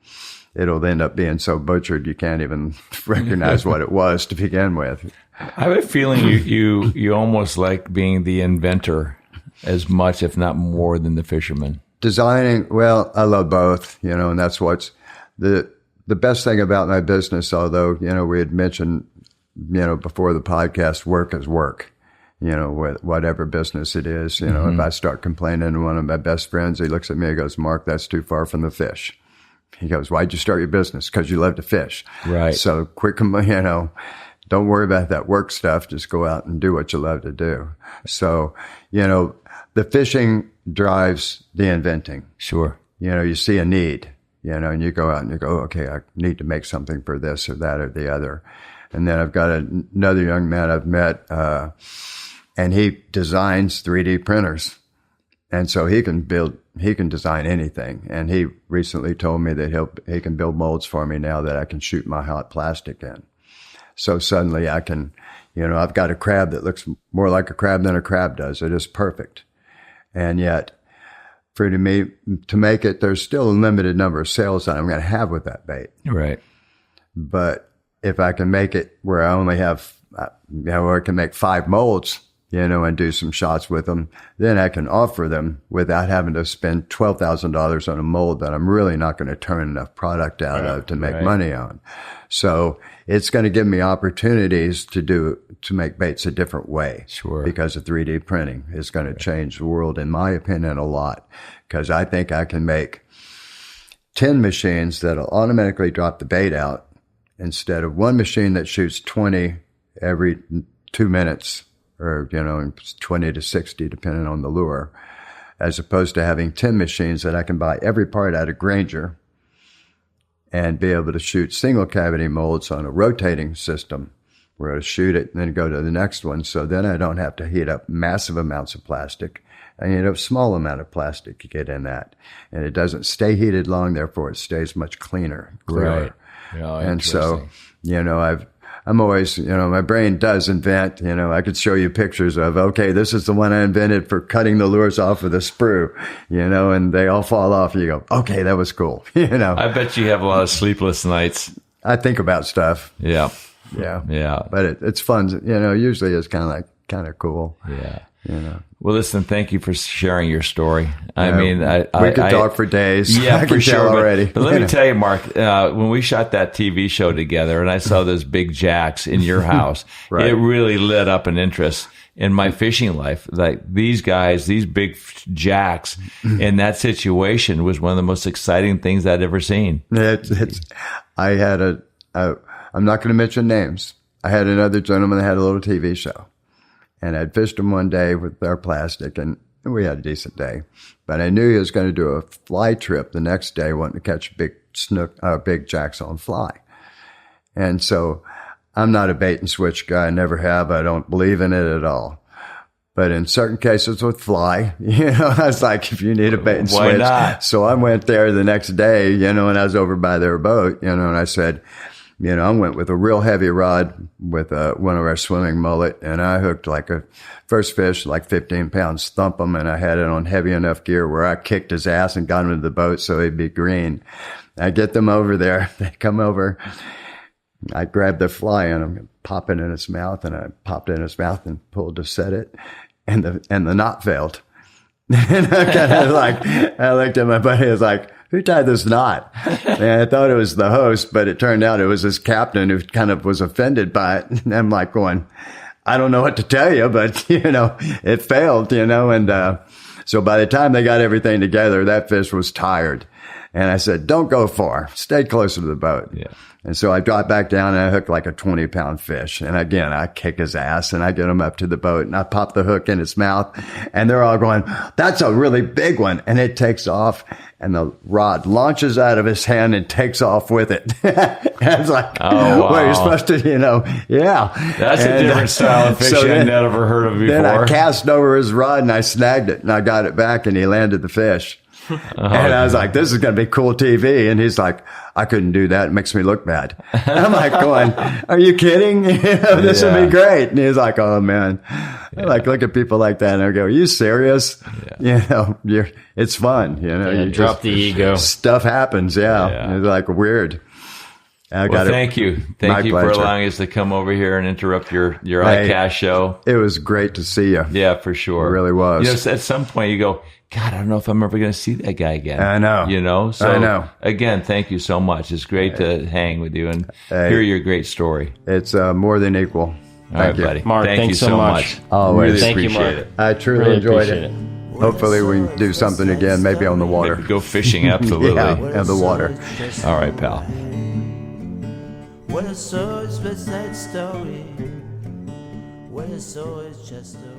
it'll end up being so butchered you can't even recognize what it was to begin with. I have a feeling you almost like being the inventor as much, if not more, than the fisherman. Designing, well, I love both, you know, and that's what's the best thing about my business, although, you know, we had mentioned, you know, before the podcast, work is work, you know, whatever business it is. You know, if I start complaining to one of my best friends, he looks at me and goes, Mark, that's too far from the fish. He goes, why'd you start your business? Because you love to fish. Right. So quick, you know, don't worry about that work stuff. Just go out and do what you love to do. So, you know, the fishing drives the inventing. Sure. You know, you see a need, you know, and you go out and you go, okay, I need to make something for this or that or the other. And then I've got another young man I've met, and he designs 3D printers. And so he can design anything. And he recently told me that he can build molds for me now that I can shoot my hot plastic in. So suddenly I can, you know, I've got a crab that looks more like a crab than a crab does. It is perfect. And yet, for me to make it, there's still a limited number of sales that I'm going to have with that bait. Right. But if I can make it where I only have, you know, where I can make 5 molds, you know, and do some shots with them, then I can offer them without having to spend $12,000 on a mold that I'm really not going to turn enough product out of to make money on. So it's going to give me opportunities to make baits a different way. Sure. Because of 3D printing is going to change the world, in my opinion, a lot. Because I think I can make 10 machines that'll automatically drop the bait out instead of one machine that shoots 20 every 2 minutes, or, you know, 20 to 60, depending on the lure, as opposed to having 10 machines that I can buy every part out of Granger and be able to shoot single cavity molds on a rotating system where I shoot it and then go to the next one. So then I don't have to heat up massive amounts of plastic. I heat up a small amount of plastic to get in that. And it doesn't stay heated long, therefore it stays much clearer. Right. Oh, and so, you know, I'm always, you know, my brain does invent, you know, I could show you pictures of, okay, this is the one I invented for cutting the lures off with a sprue, you know, and they all fall off. You go, okay, that was cool. You know, I bet you have a lot of sleepless nights. I think about stuff. Yeah. Yeah. Yeah. But it's fun. You know, usually it's kind of cool. Yeah. You know. Well, listen, thank you for sharing your story. I mean, we could talk for days. Yeah, I for sure. Already. But let me tell you, Mark, when we shot that TV show together and I saw those big jacks in your house, right. It really lit up an interest in my fishing life. Like these guys, these big jacks in that situation was one of the most exciting things I'd ever seen. I had I'm not going to mention names. I had another gentleman that had a little TV show. And I'd fished him one day with our plastic, and we had a decent day. But I knew he was going to do a fly trip the next day, wanting to catch big snook, big jacks on fly. And so I'm not a bait and switch guy. I never have. I don't believe in it at all. But in certain cases with fly, you know, I was like, if you need a bait and switch. Why not? So I went there the next day, you know, and I was over by their boat, you know, and I said, you know, I went with a real heavy rod with one of our swimming mullet, and I hooked like a first fish, like 15 pounds, thump him, and I had it on heavy enough gear where I kicked his ass and got him into the boat so he'd be green. I get them over there. They come over. I grabbed the fly on him and pop it in his mouth, and I popped it in his mouth and pulled to set it, and the knot failed. And I kind of I looked at my buddy, I was like, who tied this knot? And I thought it was the host, but it turned out it was his captain who kind of was offended by it. And I'm like going, I don't know what to tell you, but, you know, it failed, you know. And so by the time they got everything together, that fish was tired. And I said, don't go far. Stay closer to the boat. Yeah. And so I dropped back down and I hooked like a 20-pound fish. And again, I kick his ass and I get him up to the boat and I pop the hook in his mouth and they're all going, that's a really big one. And it takes off and the rod launches out of his hand and takes off with it. And I was like, oh, wow. Well, you're supposed to, you know, yeah. That's a different style of fishing I've never heard of before. Then I cast over his rod and I snagged it and I got it back and he landed the fish. And I was like, this is going to be cool TV. And he's like, I couldn't do that. It makes me look bad. And I'm like going, are you kidding? This would be great. And he's like, oh man. I like look at people like that and I go, are you serious? It's fun. You drop the ego. Stuff happens. Yeah. It's like weird. Thank you. Thank you for allowing us to come over here and interrupt your iCast show. It was great to see you. Yeah, for sure. It really was. At some point you go, God, I don't know if I'm ever going to see that guy again. I know. So I know. Again, thank you so much. It's great to hang with you and hear your great story. It's more than equal. Thank you, buddy. Mark, thank you so much. Always. Really Thank you, appreciate Mark. it. I truly enjoyed it. Hopefully we can do something again, maybe on the water. Maybe go fishing, absolutely. And the water. All right, pal. What I saw is West Side Story. What I saw is just a